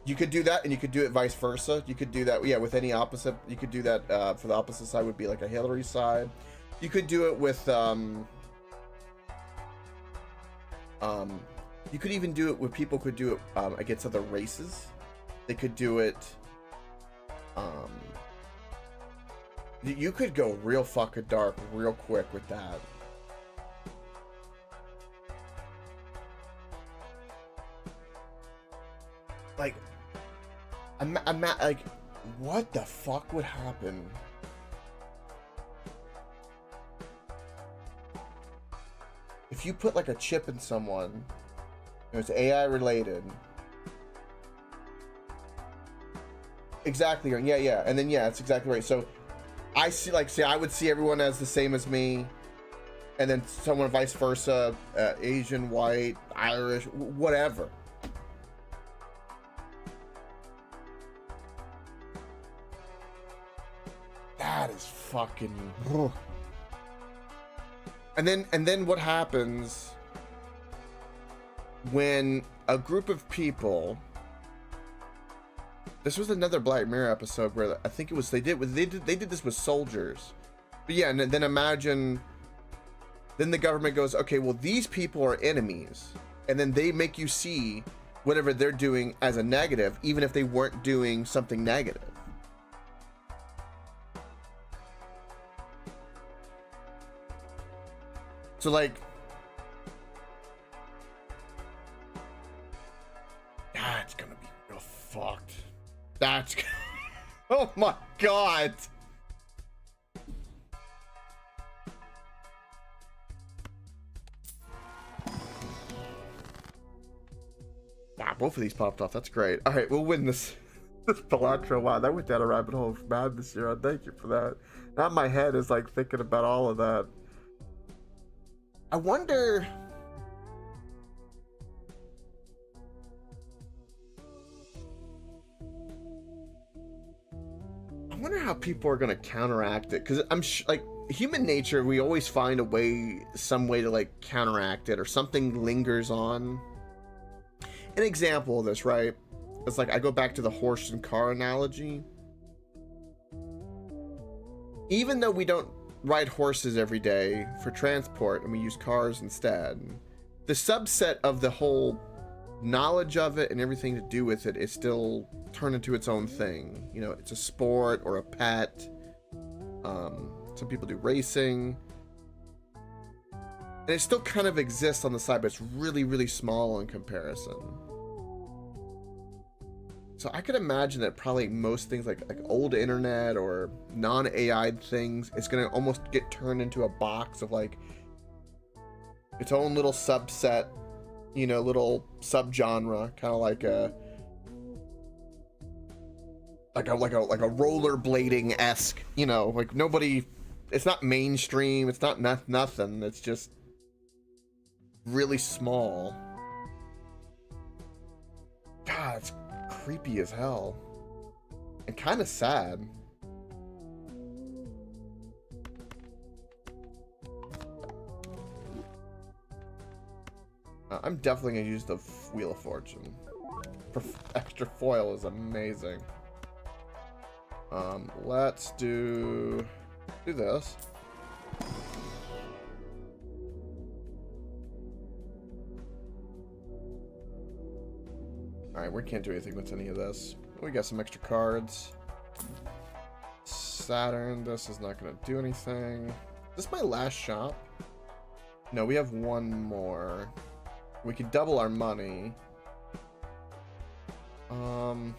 You could do that, and you could do it vice versa. You could do that, yeah, with any opposite. You could do that for the opposite side would be like a Hillary side. You could do it with you could even do it where people could do it against other races. They could do it you could go real fucking dark real quick with that. Like, I'm not, like, what the fuck would happen? If you put like a chip in someone, it was AI related. Exactly, yeah, and then yeah, that's exactly right. So I see, like, say I would see everyone as the same as me, and then someone vice versa, Asian, white, Irish, whatever. That is fucking... ugh. And then what happens when a group of people... This was another Black Mirror episode where I think it was they did this with soldiers. But yeah, and then imagine, then the government goes, okay, well, these people are enemies, and then they make you see whatever they're doing as a negative, even if they weren't doing something negative. So like, that's gonna be real fucked. That's oh my god. Wow, both of these popped off. That's great. All right, we'll win this. This Balatro. Wow, that went down a rabbit hole of madness here. Thank you for that. Now my head is like thinking about all of that. I wonder. I wonder how people are gonna counteract it, because I'm like, human nature, we always find a way, some way to like counteract it, or something lingers on. An example of this, right? It's like, I go back to the horse and car analogy. Even though we don't ride horses every day for transport and we use cars instead, the subset of the whole knowledge of it and everything to do with it is still turned into its own thing. You know, it's a sport or a pet. Some people do racing. And it still kind of exists on the side, but it's really, really small in comparison. So I could imagine that probably most things like old internet or non-AI things, it's gonna almost get turned into a box of like its own little subset, you know, little subgenre, kind of like a rollerblading-esque, you know, like nobody, it's not mainstream, it's not nothing, it's just really small. God, it's creepy as hell and kind of sad. I'm definitely gonna use the Wheel of Fortune. Extra foil is amazing. Let's do this. Alright, we can't do anything with any of this. We got some extra cards. Saturn, this is not going to do anything. Is this my last shop? No, we have one more. We could double our money. I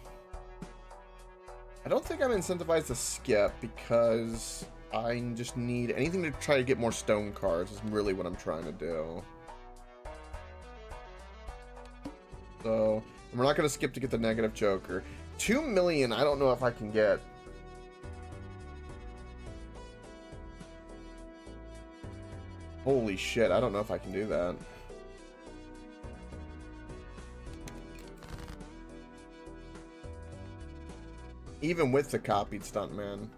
don't think I'm incentivized to skip because I just need anything to try to get more stone cards is really what I'm trying to do. So, we're not going to skip to get the negative Joker. 2 million, I don't know if I can get. Holy shit, I don't know if I can do that. Even with the copied stuntman.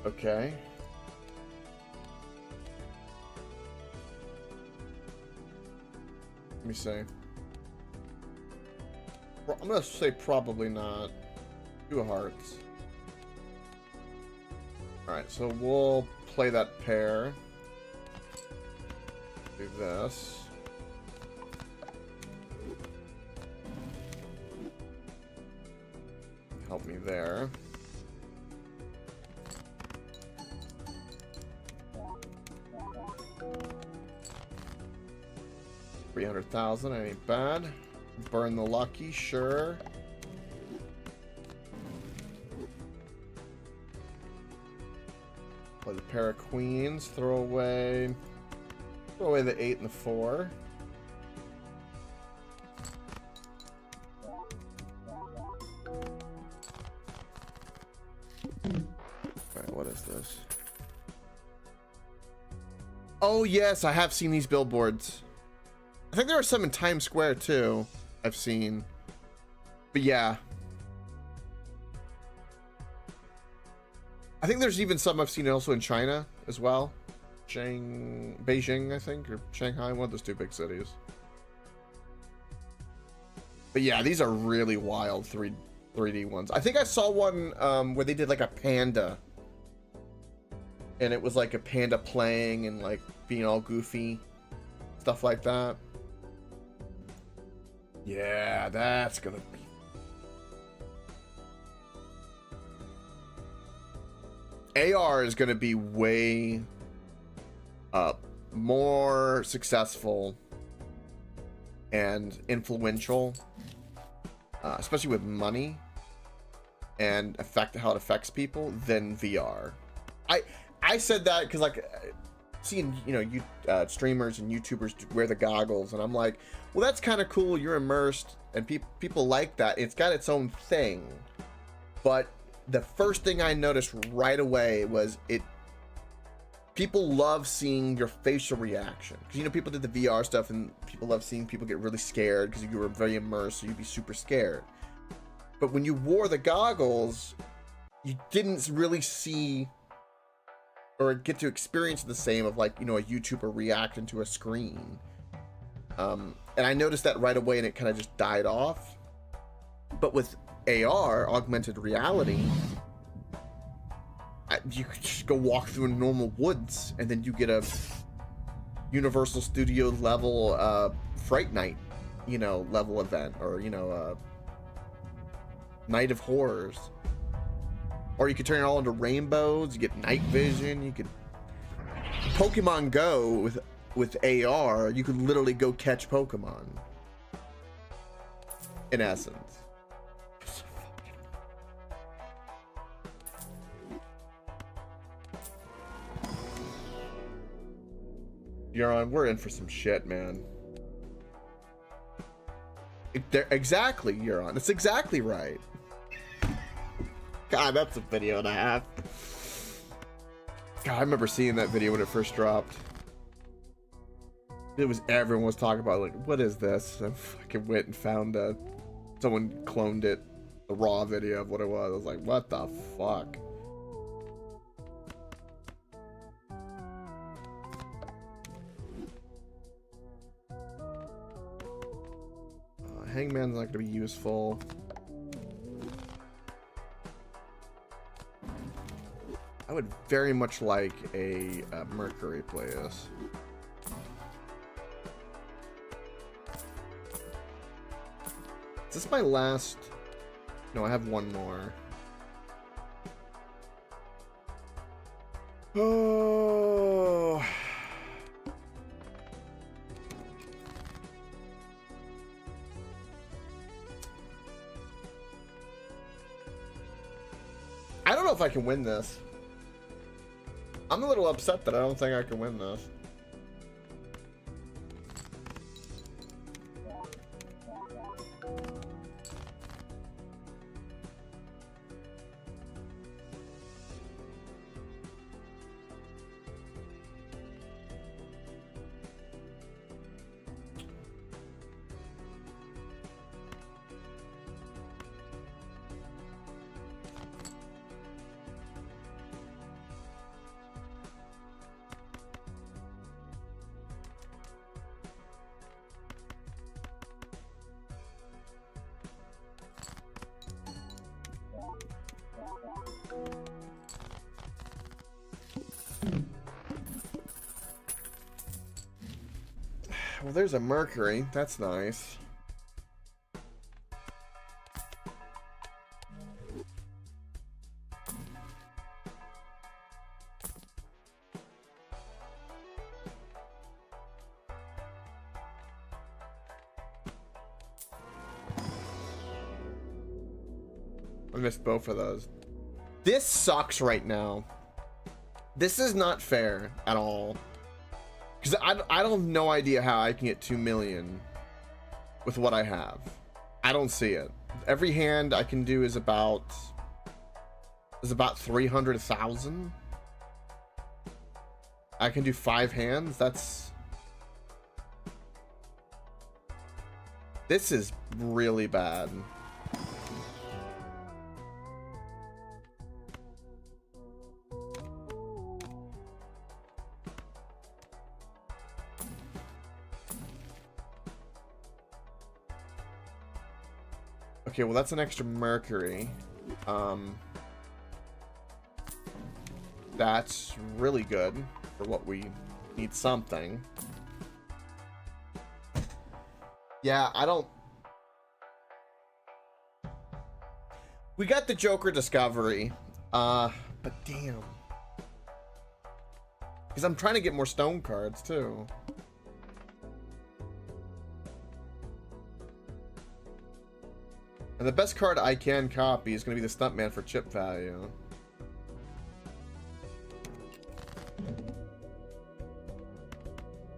Okay. Let me see. I'm gonna say probably not. 2 hearts. Alright, so we'll play that pair. Do this. Help me there. $300,000 ain't bad. Burn the lucky, sure. Play the pair of queens. Throw away the 8 and the 4. Alright, what is this? Oh yes, I have seen these billboards. I think there are some in Times Square too. I've seen. But yeah. I think there's even some I've seen also in China as well. Beijing, I think, or Shanghai, one of those 2 big cities. But yeah, these are really wild 3D ones. I think I saw one where they did like a panda. And it was like a panda playing and like being all goofy. Stuff like that. Yeah, that's gonna be... AR is gonna be way more successful and influential, especially with money and how it affects people, than VR. I said that because like seeing, you know, streamers and YouTubers wear the goggles, and I'm like, well, that's kind of cool. You're immersed, and people like that. It's got its own thing. But the first thing I noticed right away was people love seeing your facial reaction. Because, you know, people did the VR stuff, and people love seeing people get really scared because you were very immersed, so you'd be super scared. But when you wore the goggles, you didn't really see or get to experience the same of, like, you know, a YouTuber reacting to a screen. And I noticed that right away, and it kind of just died off. But with AR, augmented reality, you could just go walk through a normal woods, and then you get a Universal Studios level Fright Night, you know, level event, or, you know, Night of Horrors. Or you could turn it all into rainbows. You get night vision. You could Pokemon Go with AR. You could literally go catch Pokemon. In essence. Euron, we're in for some shit, man. Exactly, Euron. That's exactly right. God, that's a video and a half. God, I remember seeing that video when it first dropped. It was, everyone was talking about, like, what is this? I fucking went and found someone cloned it, a raw video of what it was. I was like, what the fuck? Hangman's not going to be useful. I would very much like a Mercury play this. Is this my last? No, I have one more. Oh. I don't know if I can win this. I'm a little upset that I don't think I can win this. Well, there's a Mercury. That's nice. I missed both of those. This sucks right now. This is not fair at all. Because I don't have no idea how I can get 2 million with what I have. I don't see it. Every hand I can do is about 300,000. I can do 5 hands. This is really bad. Okay, well that's an extra Mercury. That's really good for what we need something. Yeah, I don't... We got the Joker Discovery. But damn. Because I'm trying to get more stone cards too. And the best card I can copy is going to be the Stuntman for chip value.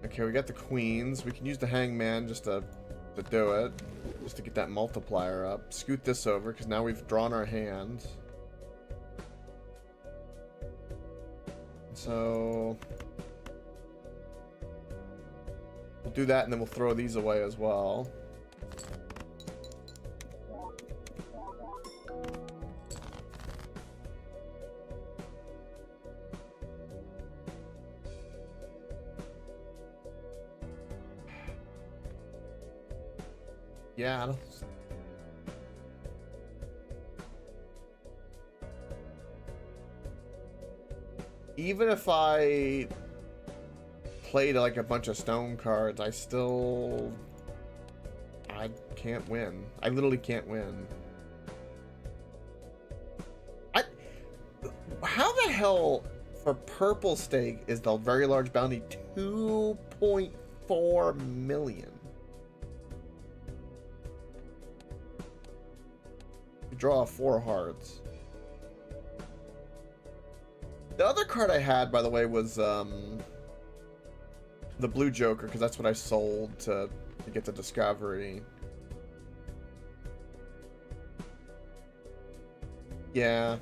Okay, we got the Queens. We can use the Hangman just to do it. Just to get that multiplier up. Scoot this over, because now we've drawn our hand. So... we'll do that, and then we'll throw these away as well. Yeah, I don't... Even if I played like a bunch of stone cards, I can't win. I literally can't win. hell for purple stake is the very large bounty? 2.4 million. You draw 4 hearts. The other card I had, by the way, was the blue Joker, because that's what I sold to get the discovery. Yeah.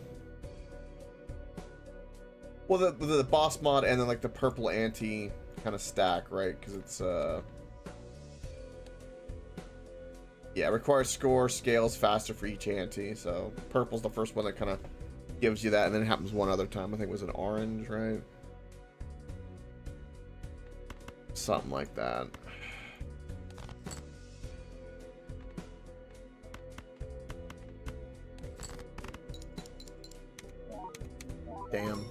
Well, the boss mod and then like the purple anti kind of stack, right? Because it's yeah, it requires score scales faster for each anti. So purple's the first one that kind of gives you that, and then it happens one other time. I think it was an orange, right? Something like that. Damn.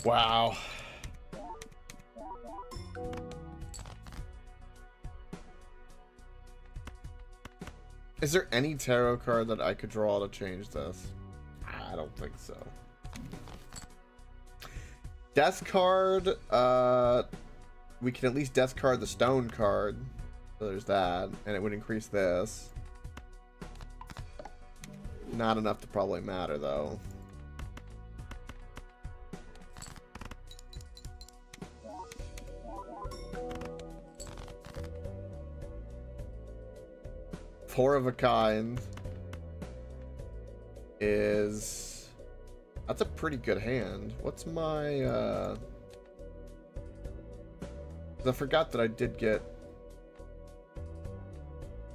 Wow. Is there any tarot card that I could draw to change this? I don't think so. Death card, we can at least death card the stone card. So there's that, and it would increase this. Not enough to probably matter, though. Four of a kind is... That's a pretty good hand. What's my, I forgot that I did get...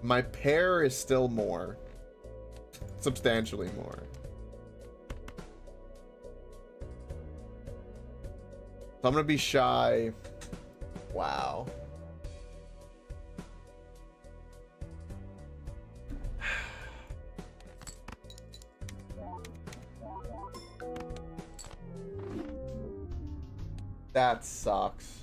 My pair is still more. Substantially more. So I'm gonna be shy. Wow. That sucks.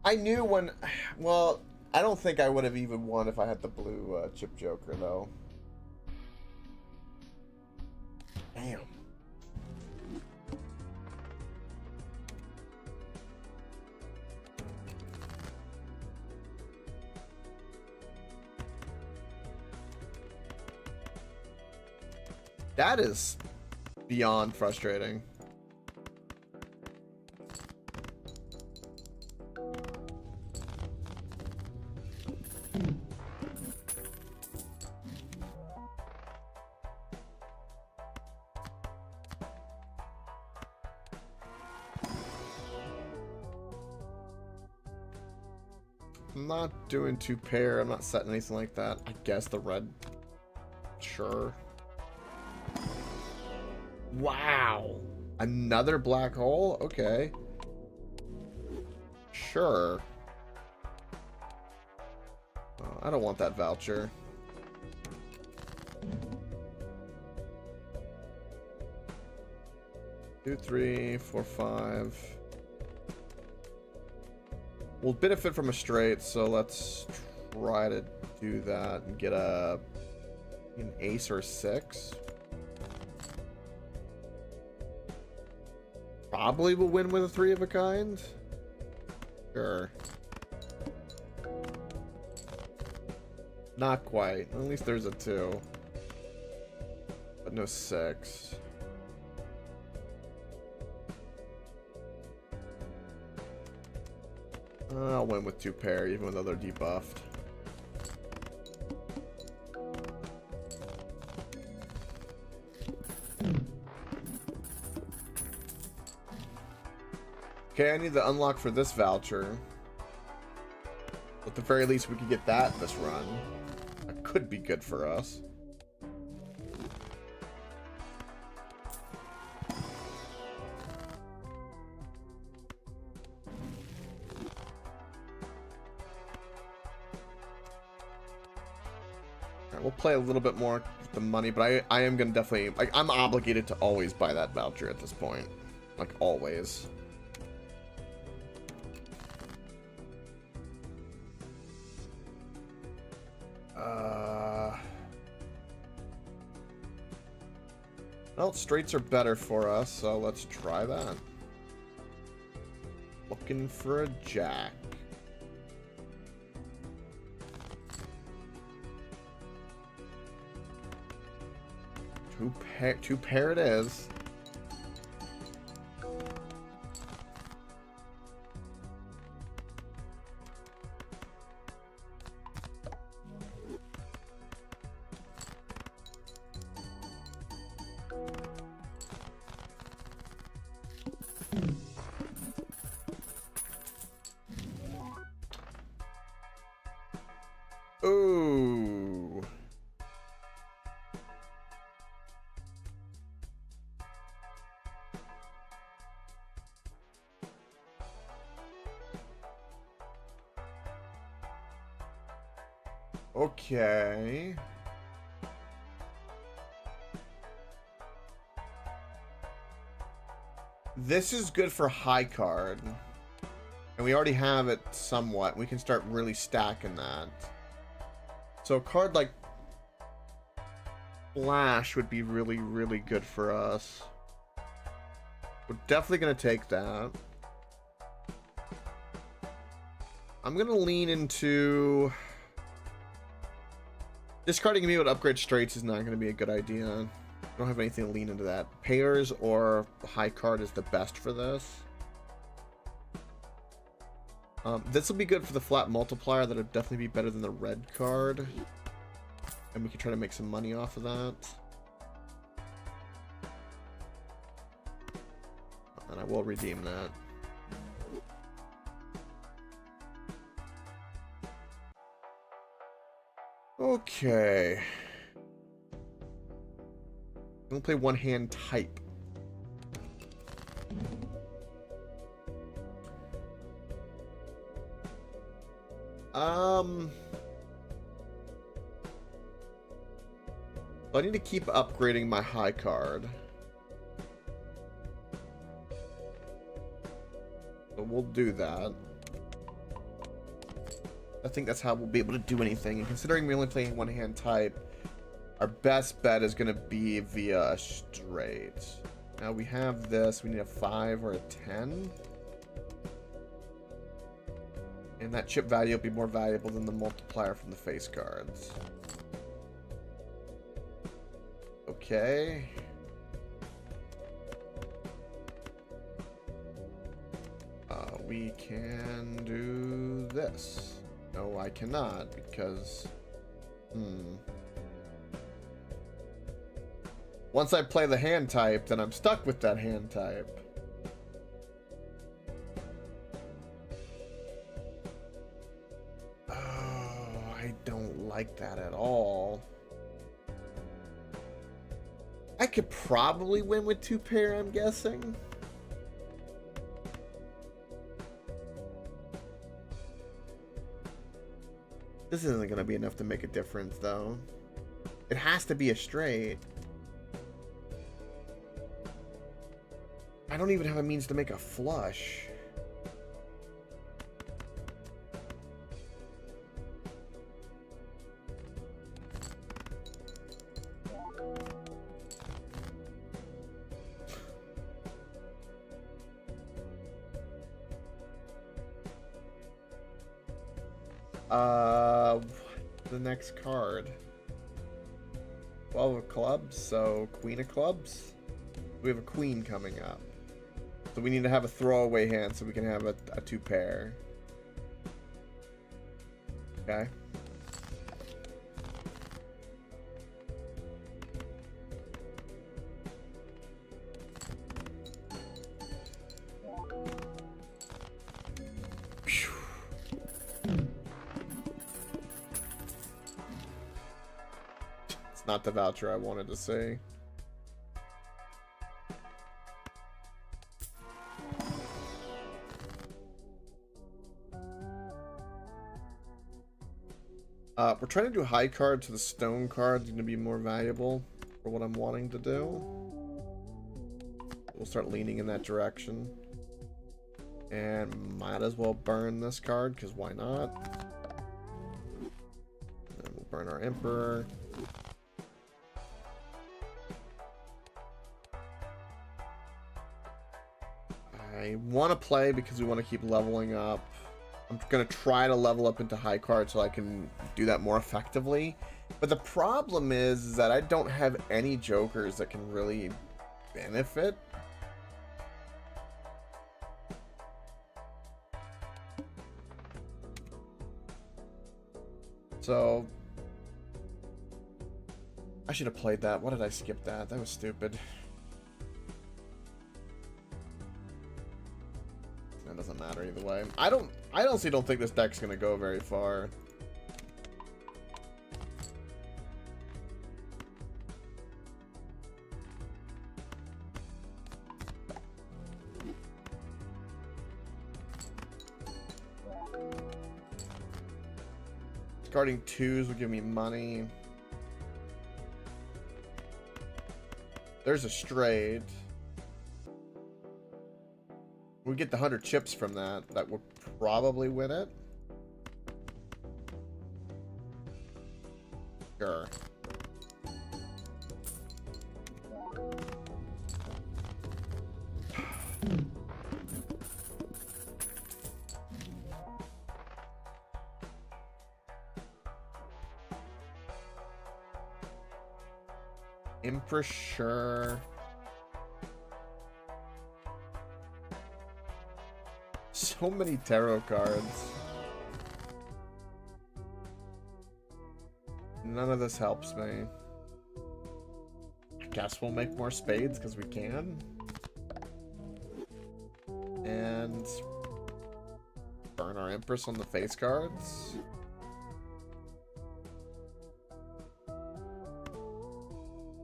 I knew when... Well... I don't think I would have even won if I had the blue chip Joker, though. Damn. That is beyond frustrating. I'm not doing 2 pair. I'm not setting anything like that. I guess the red. Sure. Wow. Another black hole? Okay. Sure. Oh, I don't want that voucher. Two, 3, 4, 5. We'll benefit from a straight, so let's try to do that and get an ace or a 6. Probably will win with a 3 of a kind. Sure. Not quite. At least there's a 2. But no 6. I'll win with 2 pair, even though they're debuffed. Okay, I need the unlock for this voucher. At the very least, we could get that this run. That could be good for us. We'll play a little bit more with the money, but I am gonna definitely, like, I'm obligated to always buy that voucher at this point. Like, always. Well, straights are better for us, so let's try that. Looking for a jack. Two pair it is. Ooh. Okay. This is good for high card. And we already have it somewhat. We can start really stacking that. So a card like Flash would be really, really good for us. We're definitely going to take that. I'm going to lean into... Discarding me with upgrade straights is not going to be a good idea. I don't have anything to lean into that. Pairs or high card is the best for this. This will be good for the flat multiplier. That'll definitely be better than the red card. And we can try to make some money off of that. And I will redeem that. Okay. I'm gonna play one hand type. I need to keep upgrading my high card. So we'll do that. I think that's how we'll be able to do anything. And considering we're only playing one hand type, our best bet is going to be via a straight. Now we have this. We need a 5 or a 10. And that chip value will be more valuable than the multiplier from the face cards. Okay. We can do this. No, I cannot because... Once I play the hand type, then I'm stuck with that hand type. Oh, I don't like that at all. I could probably win with 2 pair, I'm guessing. This isn't going to be enough to make a difference, though. It has to be a straight. I don't even have a means to make a flush. The next card. 12 of clubs, so Queen of clubs. We have a queen coming up. So we need to have a throwaway hand so we can have a 2 pair. Okay. It's not the voucher I wanted to see. We're trying to do high card, so the stone card's going to be more valuable for what I'm wanting to do. We'll start leaning in that direction. And might as well burn this card, because why not? And we'll burn our Emperor. I want to play because we want to keep leveling up. I'm going to try to level up into high card so I can do that more effectively. But the problem is that I don't have any jokers that can really benefit. So I should have played that. Why did I skip that? That was stupid. That doesn't matter either way. I honestly don't think this deck's gonna go very far. Discarding 2s will give me money. There's a straight. We get the 100 chips from that. That would probably win it. Sure. Empress, sure. So many tarot cards. None of this helps me. I guess we'll make more spades because we can. And burn our Empress on the face cards.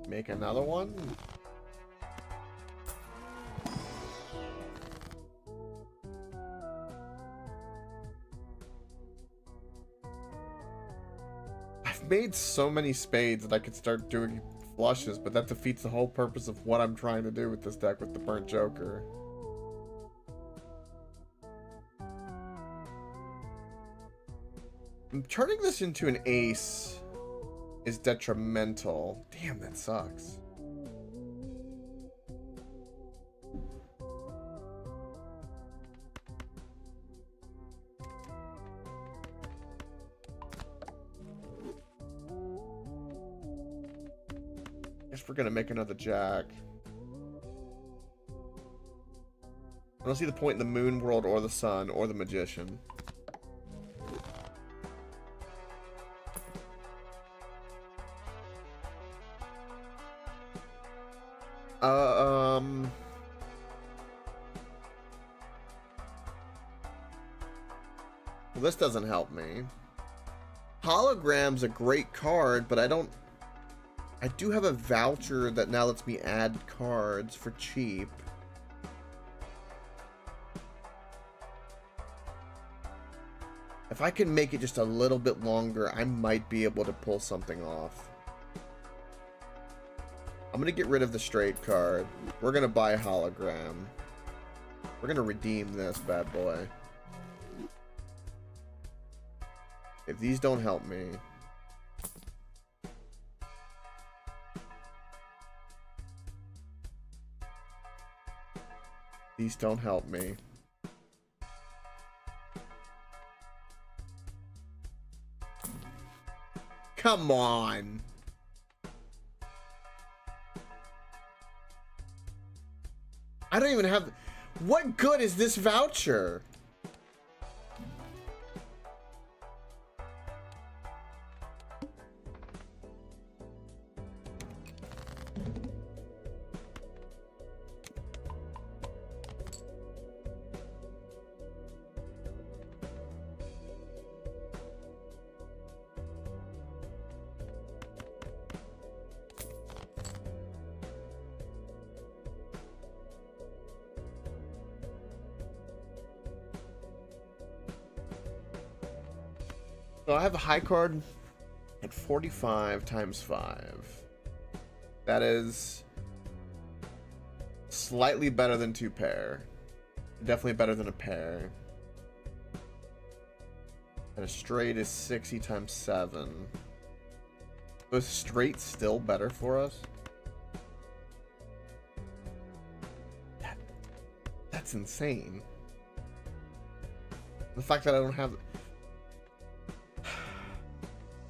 Make another one. I've made so many spades that I could start doing flushes, but that defeats the whole purpose of what I'm trying to do with this deck with the burnt joker. Turning this into an ace is detrimental. Damn, that sucks. Guess we're gonna make another jack. I don't see the point in the moon world or the sun or the magician. Well, this doesn't help me. Hologram's a great card, but I do have a voucher that now lets me add cards for cheap. If I can make it just a little bit longer, I might be able to pull something off. I'm gonna get rid of the straight card. We're gonna buy a hologram. We're gonna redeem this bad boy. If these don't help me. These don't help me. Come on. I don't even have... What good is this voucher? So I have a high card at 45 times 5. That is slightly better than 2 pair. Definitely better than a pair. And a straight is 60 times 7. So is straight still better for us? That That's insane. The fact that I don't have...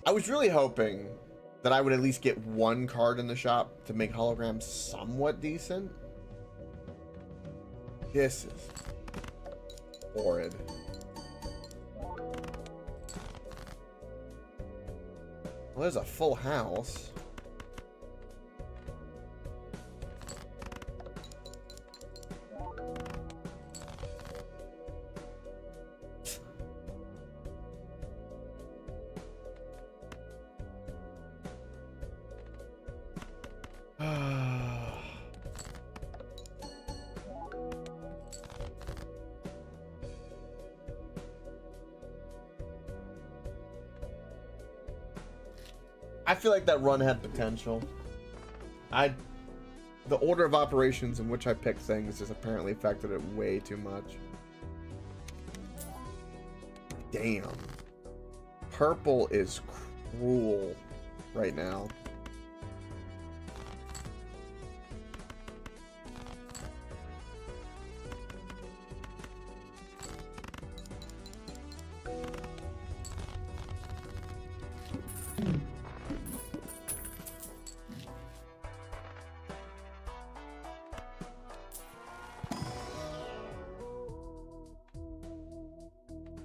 I was really hoping that I would at least get one card in the shop to make holograms somewhat decent. This is horrid. Well, there's a full house. I feel like that run had potential. The order of operations in which I picked things just apparently affected it way too much. Damn. Purple is cruel right now.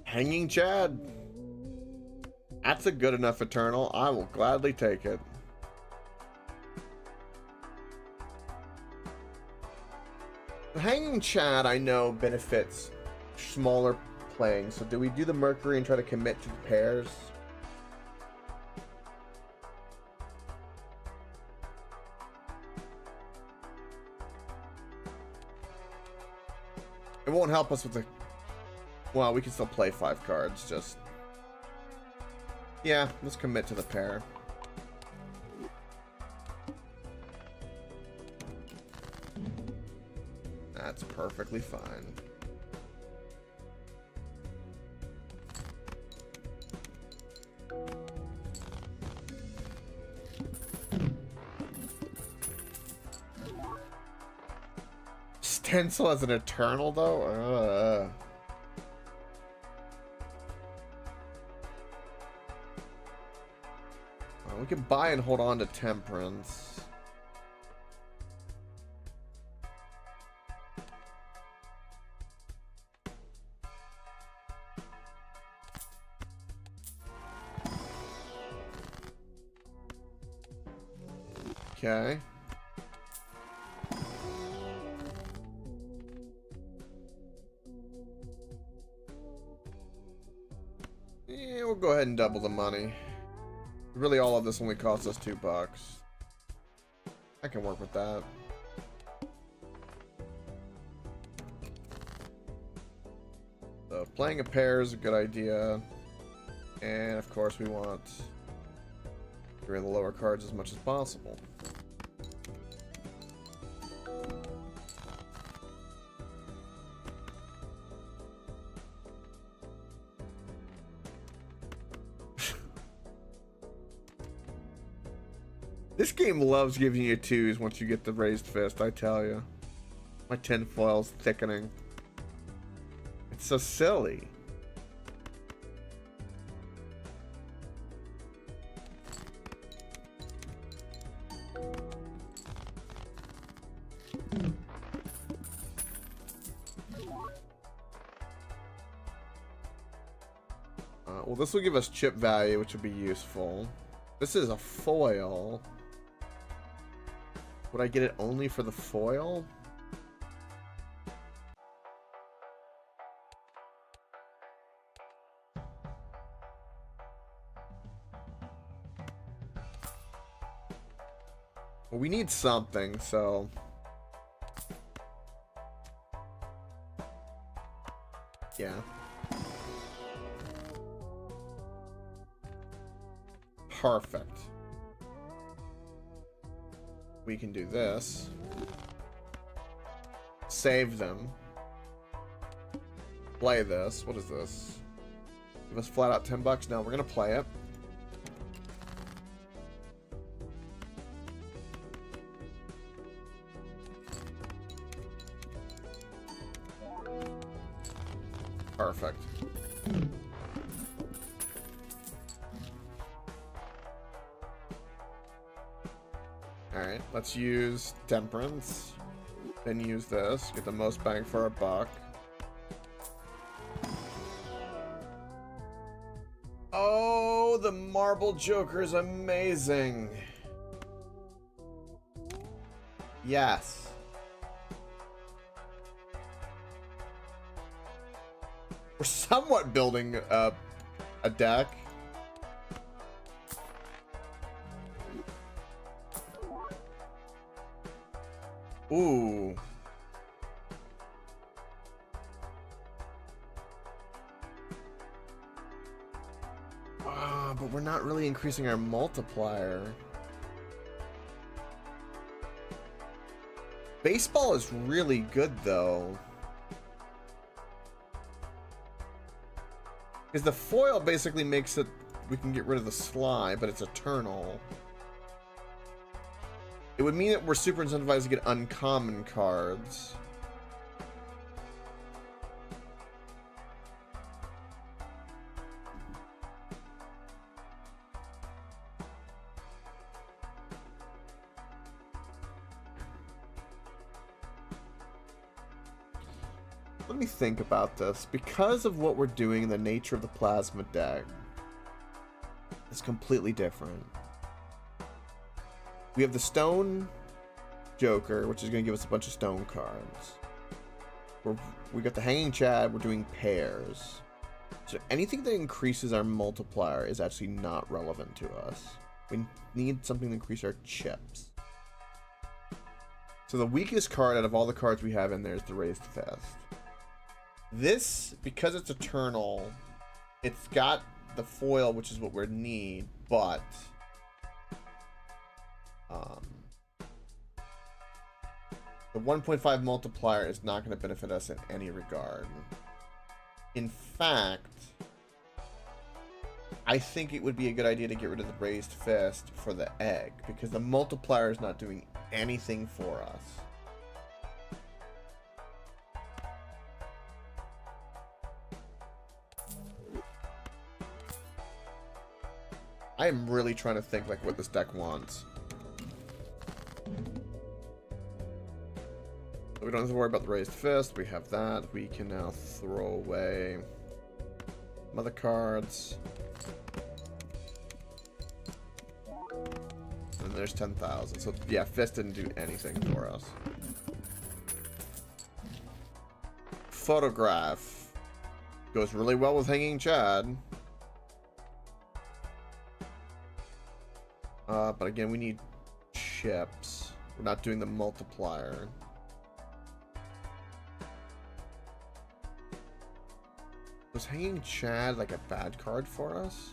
Hanging Chad. That's a good enough Eternal. I will gladly take it. The Hanging Chad, I know, benefits smaller playing. So do we do the Mercury and try to commit to the pairs? It won't help us with the... Well, we can still play 5 cards, just... Yeah, let's commit to the pair. That's perfectly fine. Stencil as an Eternal, though? We can buy and hold on to Temperance. Okay. Yeah, we'll go ahead and double the money. Really, all of this only costs us $2. I can work with that. So playing a pair is a good idea. And of course we want to get rid of the lower cards as much as possible. This game loves giving you 2s once you get the raised fist, I tell you. My tinfoil's thickening. It's so silly. Well, this will give us chip value, which will be useful. This is a foil. Would I get it only for the foil? Well, we need something, so... Yeah. Perfect. We can do this. Save them. Play this. What is this? Give us flat out $10. No, we're gonna play it. Perfect. Alright, let's use Temperance. Then use this. Get the most bang for our buck. Oh, the Marble Joker is amazing. Yes. We're somewhat building a deck. Ooh. But we're not really increasing our multiplier. Baseball is really good, though. Because the foil basically makes it... We can get rid of the slide, but it's eternal. It would mean that we're super incentivized to get uncommon cards. Let me think about this. Because of what we're doing, the nature of the plasma deck is completely different. We have the Stone Joker, which is going to give us a bunch of stone cards. We got the Hanging Chad, we're doing pairs. So anything that increases our multiplier is actually not relevant to us. We need something to increase our chips. So the weakest card out of all the cards we have in there is the Raised Fist. This, because it's eternal, it's got the foil, which is what we need, but the 1.5 multiplier is not going to benefit us in any regard. In fact, I think it would be a good idea to get rid of the Raised Fist for the egg, because the multiplier is not doing anything for us. I am really trying to think like what this deck wants. We don't have to worry about the Raised Fist. We have that. We can now throw away other cards. And there's 10,000. So yeah, Fist didn't do anything for us. Photograph goes really well with Hanging Chad. But again, we need chips. We're not doing the multiplier. Was Hanging Chad like a bad card for us?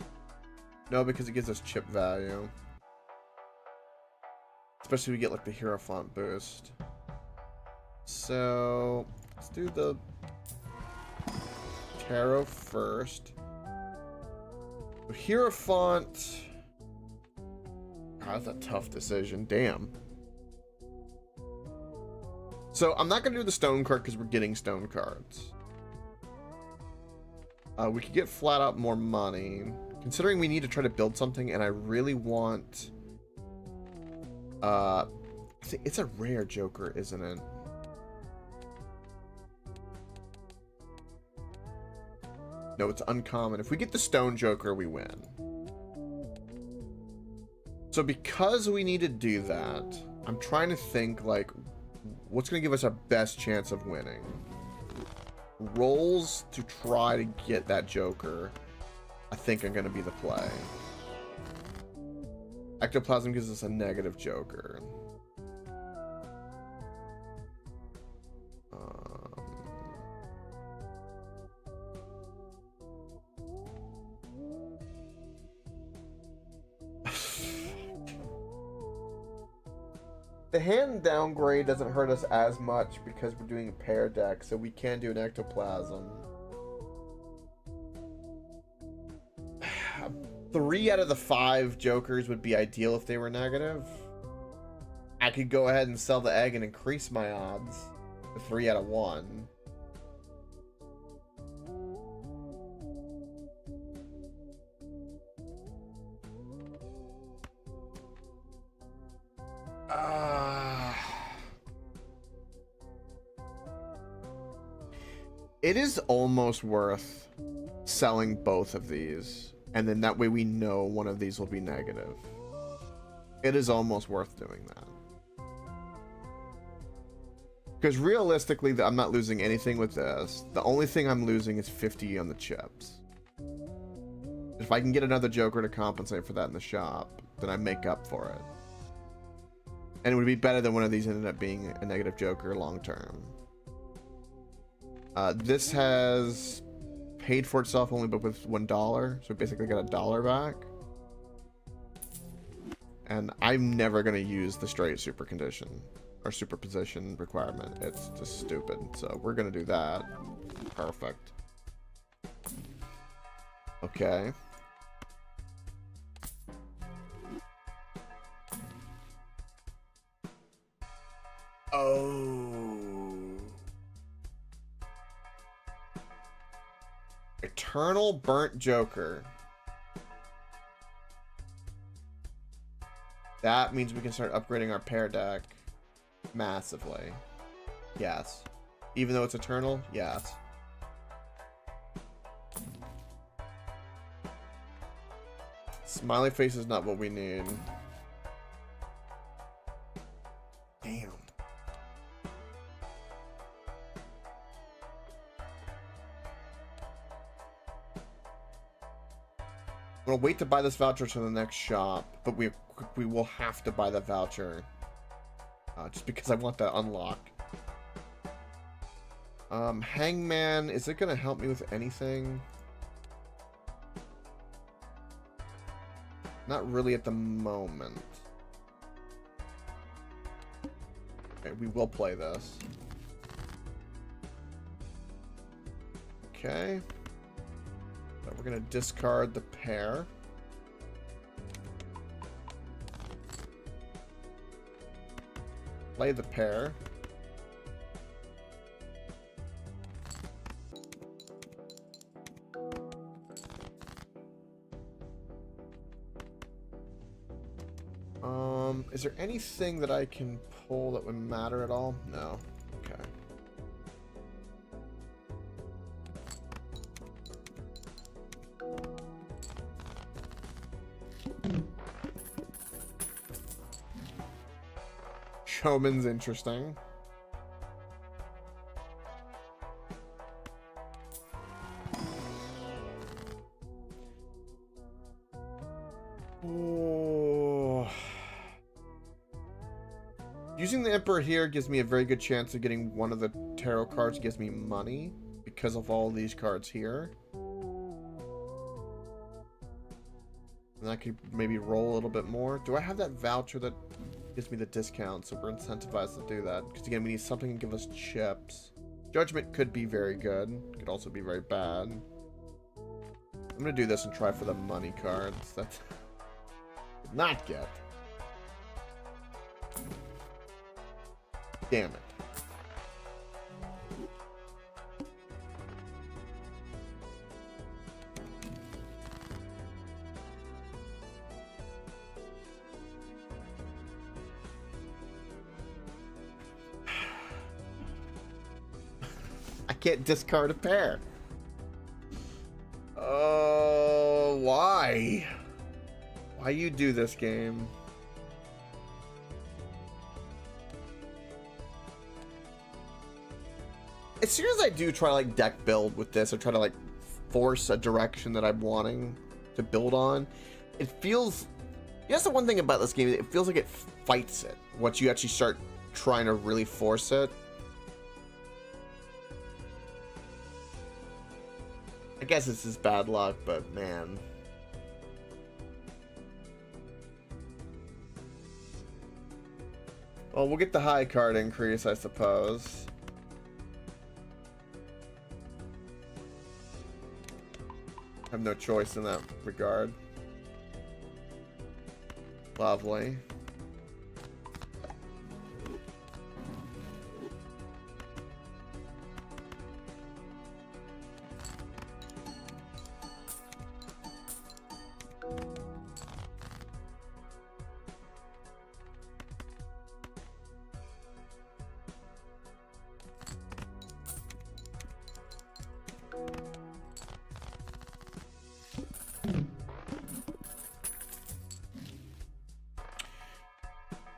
No, because it gives us chip value. Especially if we get like the Hierophant boost. So let's do the Tarot first. Hierophant. That's a tough decision. Damn. So I'm not going to do the stone card because we're getting stone cards. We could get flat out more money. Considering we need to try to build something and I really want... it's a rare Joker, isn't it? No, it's uncommon. If we get the Stone Joker, we win. So because we need to do that, I'm trying to think, like, what's going to give us our best chance of winning? Rolls to try to get that Joker, I think, are going to be the play. Ectoplasm gives us a negative Joker. The hand downgrade doesn't hurt us as much because we're doing a pair deck, so we can do an Ectoplasm. 3 out of the 5 Jokers would be ideal if they were negative. I could go ahead and sell the egg and increase my odds to 3 out of 1. It is almost worth selling both of these, and then that way we know one of these will be negative. It is almost worth doing that. Because realistically, I'm not losing anything with this. The only thing I'm losing is 50 on the chips. If I can get another Joker to compensate for that in the shop, then I make up for it. And it would be better than one of these ended up being a negative Joker long term. This has paid for itself only but with $1, so basically got $1 back. And I'm never going to use the straight super condition or superposition requirement. It's just stupid. So we're going to do that. Perfect. Okay. Oh. Eternal Burnt Joker. That means we can start upgrading our pair deck massively. Yes. Even though it's Eternal? Yes. Smiley face is not what we need. Damn. I'm gonna wait to buy this voucher to the next shop, but we will have to buy the voucher just because I want that unlock. Hangman, is it gonna help me with anything? Not really at the moment. Okay, we will play this. Okay. So we're gonna discard the pair. Play the pair. Is there anything that I can pull that would matter at all? No. Okay. Showman's interesting. Oh. Using the Emperor here gives me a very good chance of getting one of the tarot cards gives me money because of all these cards here. And I could maybe roll a little bit more. Do I have that voucher that gives me the discount, so we're incentivized to do that? Because again, we need something to give us chips. Judgment could be very good. Could also be very bad. I'm gonna do this and try for the money cards. That's not get. Damn it. I can't discard a pair. Oh, why? Why you do this game? As soon as I do try to like deck build with this, or try to like force a direction that I'm wanting to build on, it feels, that's the one thing about this game, it feels like it fights it once you actually start trying to really force it. I guess this is bad luck, but man. Well, we'll get the high card increase, I suppose. I have no choice in that regard. Lovely.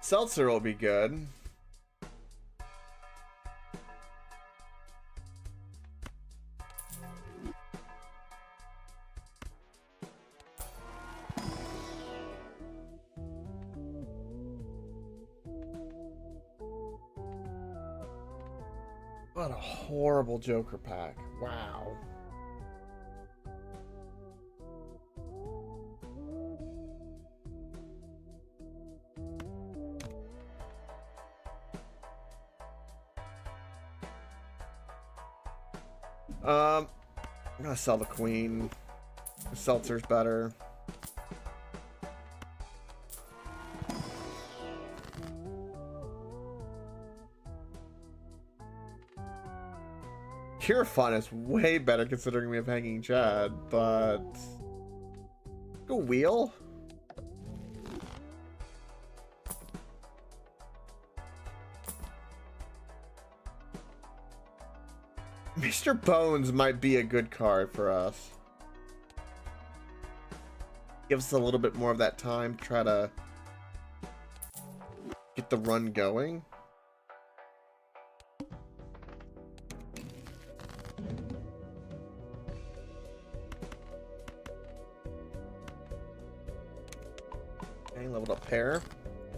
Seltzer will be good. What a horrible Joker pack. Wow. I'm gonna sell the Queen. The Seltzer's better. Cure Fun is way better considering we have Hanging Chad, but go Wheel. Mr. Bones might be a good card for us. Gives us a little bit more of that time to try to get the run going. Okay, leveled up pair.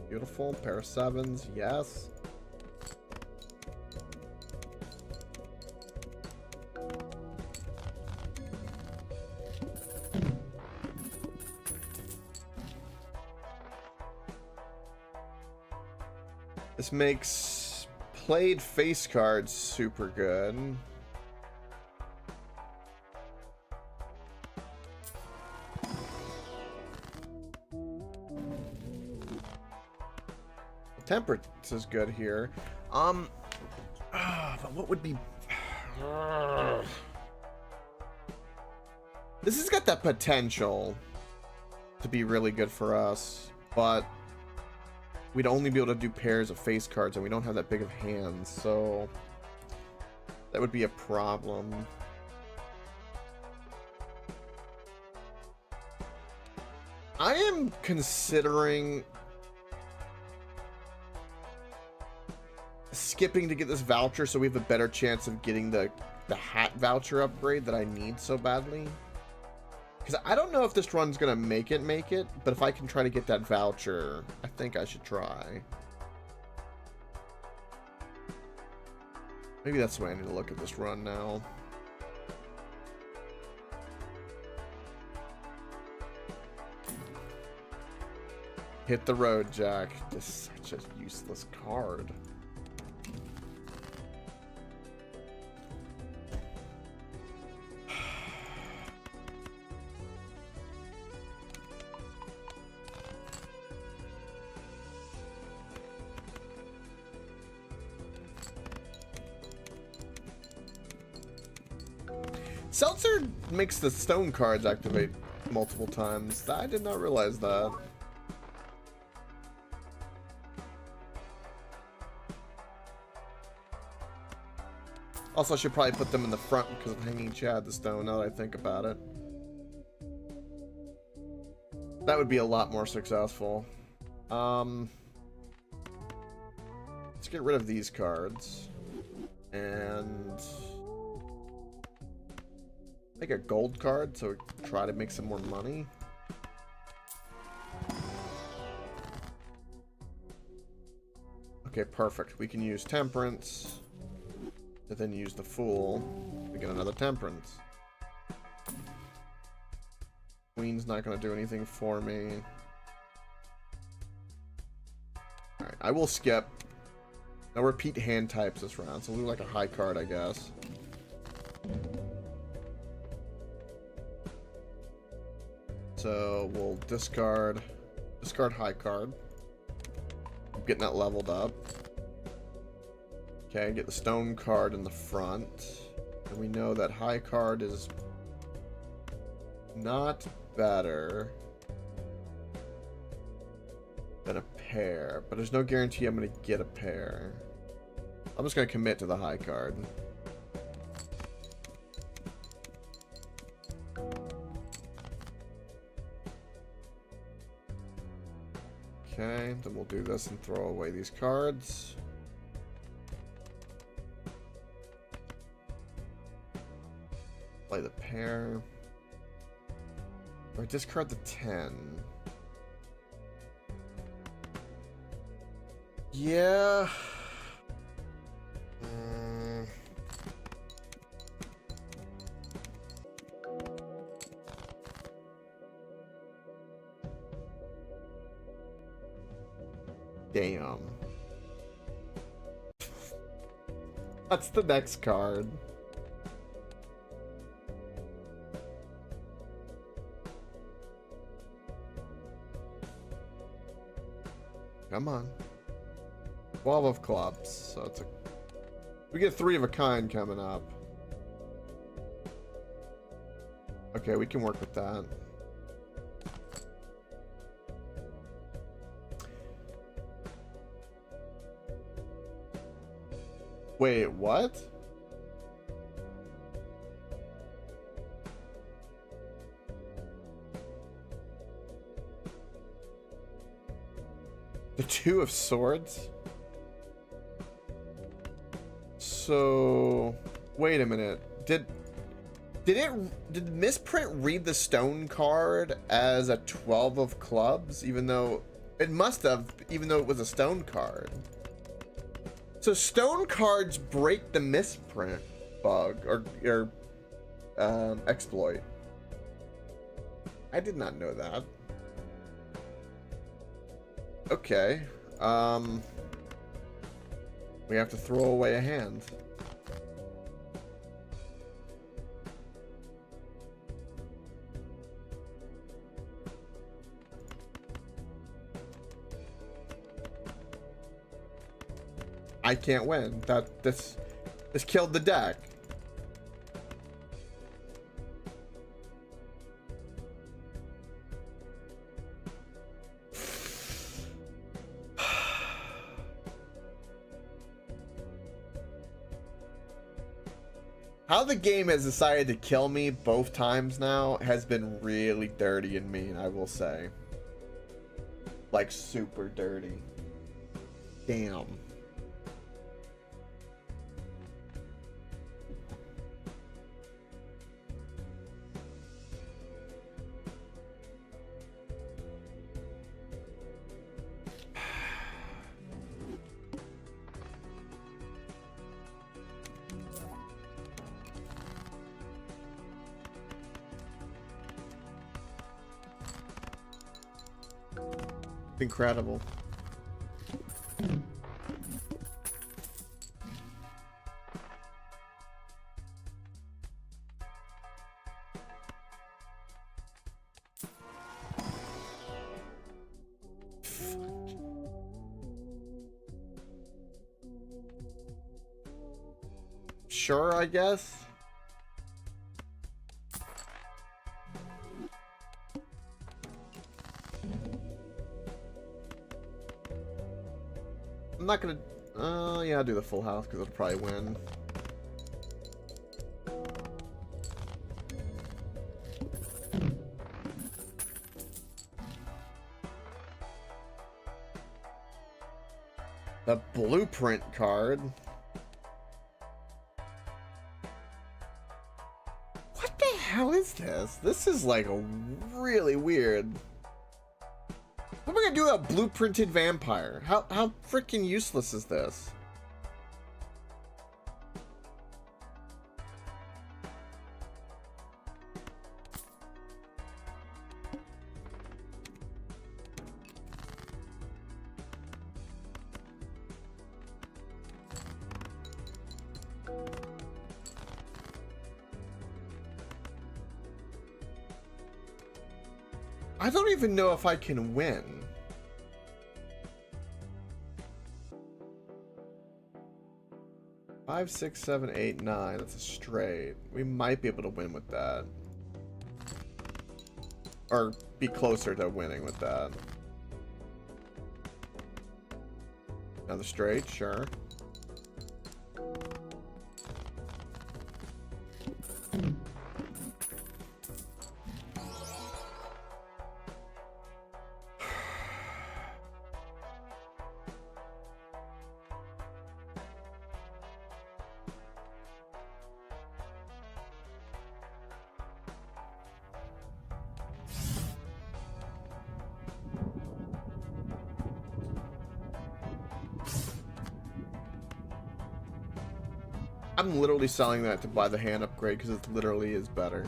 Beautiful. Pair of 7s. Yes. This makes played face cards super good. Temperance is good here. But what would be... This has got that potential to be really good for us, but we'd only be able to do pairs of face cards, and we don't have that big of hands, so that would be a problem. I am considering skipping to get this voucher so we have a better chance of getting the hat voucher upgrade that I need so badly. Because I don't know if this run's gonna make it, but if I can try to get that voucher, I think I should try. Maybe that's the way I need to look at this run now. Hit the road, Jack. This is such a useless card. Seltzer makes the stone cards activate multiple times. I did not realize that. Also, I should probably put them in the front because of Hanging Chad the stone, now that I think about it. That would be a lot more successful. Let's get rid of these cards. And make a gold card so we try to make some more money. Okay, perfect. We can use Temperance to then use the Fool to get another Temperance. Queen's not going to do anything for me. Alright, I will skip. No repeat hand types this round, so we'll do like a high card, I guess. So we'll discard high card. I'm getting that leveled up. Okay, get the stone card in the front. And we know that high card is not better than a pair, but there's no guarantee I'm going to get a pair. I'm just going to commit to the high card. Okay, then we'll do this and throw away these cards. Play the pair. Or discard the 10. Yeah. Damn. That's the next card. Come on. 12 of clubs. So it's a... We get 3 of a kind coming up. Okay, we can work with that. Wait, what? The 2 of swords? So, wait a minute. Did misprint read the stone card as a 12 of clubs, even though it must have, even though it was a stone card? So stone cards break the misprint bug or exploit. I did not know that. Okay. We have to throw away a hand. I can't win. This killed the deck. How the game has decided to kill me both times now has been really dirty and mean, I will say. Like, super dirty. Damn. Incredible. Sure, I guess. I'm not gonna... yeah, I'll do the full house because it'll probably win. The blueprint card. What the hell is this? This is like a really weird... What am I gonna do with a blueprinted vampire? How freaking useless is this? I don't even know if I can win. Five, 6, 7, 8, 9. That's a straight. We might be able to win with that. Or be closer to winning with that. Another straight, sure. I'm literally selling that to buy the hand upgrade because it literally is better.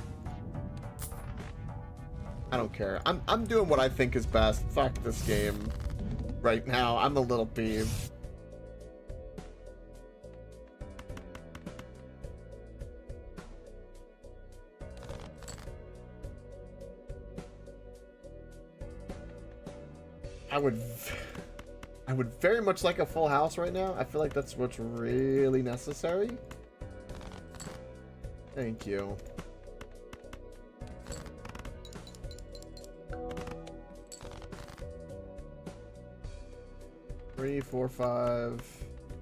I don't care. I'm doing what I think is best. Fuck this game right now. I'm a little peeved. I would very much like a full house right now. I feel like that's what's really necessary. Thank you. Three, 4, 5,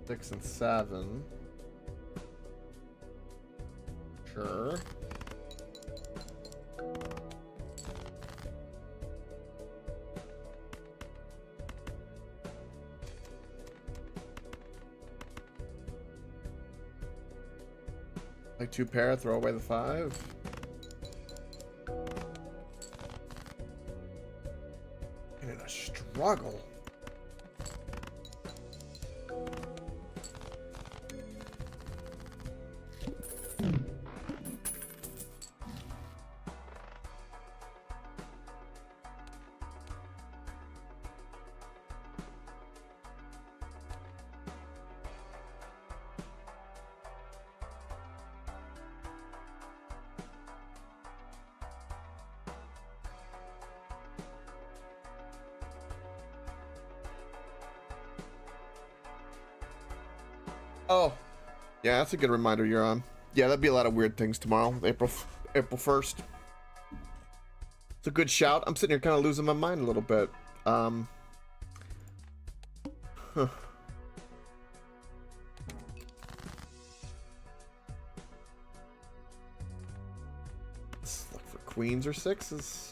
6, and 7. Sure. Like 2 pair, throw away the 5. And in a struggle. Oh, yeah, that's a good reminder you're on. Yeah, that'd be a lot of weird things tomorrow, April 1st. It's a good shout. I'm sitting here kind of losing my mind a little bit. Huh. Let's look for queens or 6s.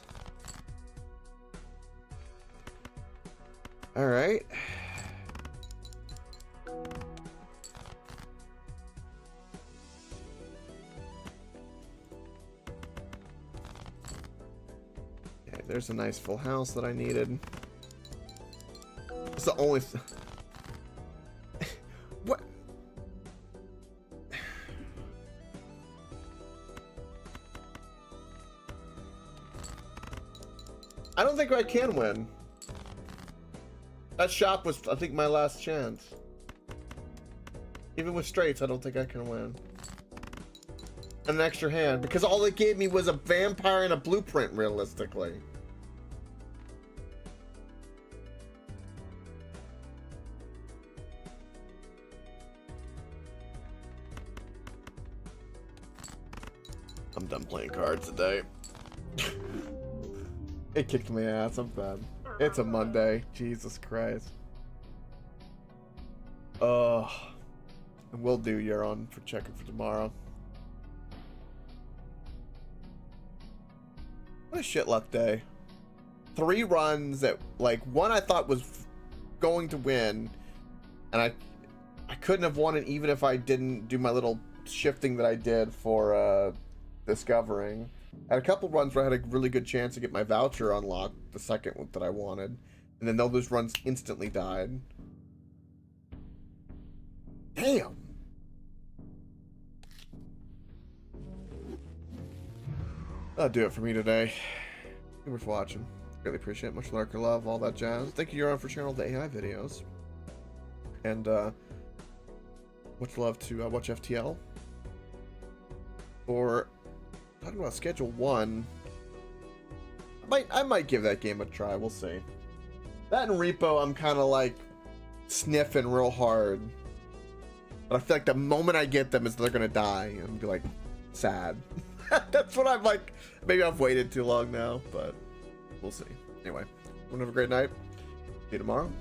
All right. There's a nice full house that I needed. It's the only what? I don't think I can win. That shop was, I think, my last chance. Even with straights, I don't think I can win. An extra hand, because all it gave me was a vampire and a blueprint, realistically. I'm done playing cards today. It kicked my ass. I'm bad. It's a Monday. Jesus Christ. And we'll do you're on for checking for tomorrow. What a shit luck day. 3 runs that, like, one I thought was going to win, and I couldn't have won it even if I didn't do my little shifting that I did for discovering. I had a couple runs where I had a really good chance to get my voucher unlocked, the second one that I wanted, and then those runs instantly died. Damn. That'll do it for me today. Thank you for watching. Really appreciate it. Much lurker love, all that jazz. Thank you, Euron, for sharing all the AI videos. And much love to watch FTL. Or talking about Schedule 1. I might give that game a try. We'll see. That and Repo, I'm kind of like sniffing real hard. But I feel like the moment I get them is they're gonna die and be like sad. That's what I'm like. Maybe I've waited too long now, but we'll see. Anyway, everyone have a great night. See you tomorrow.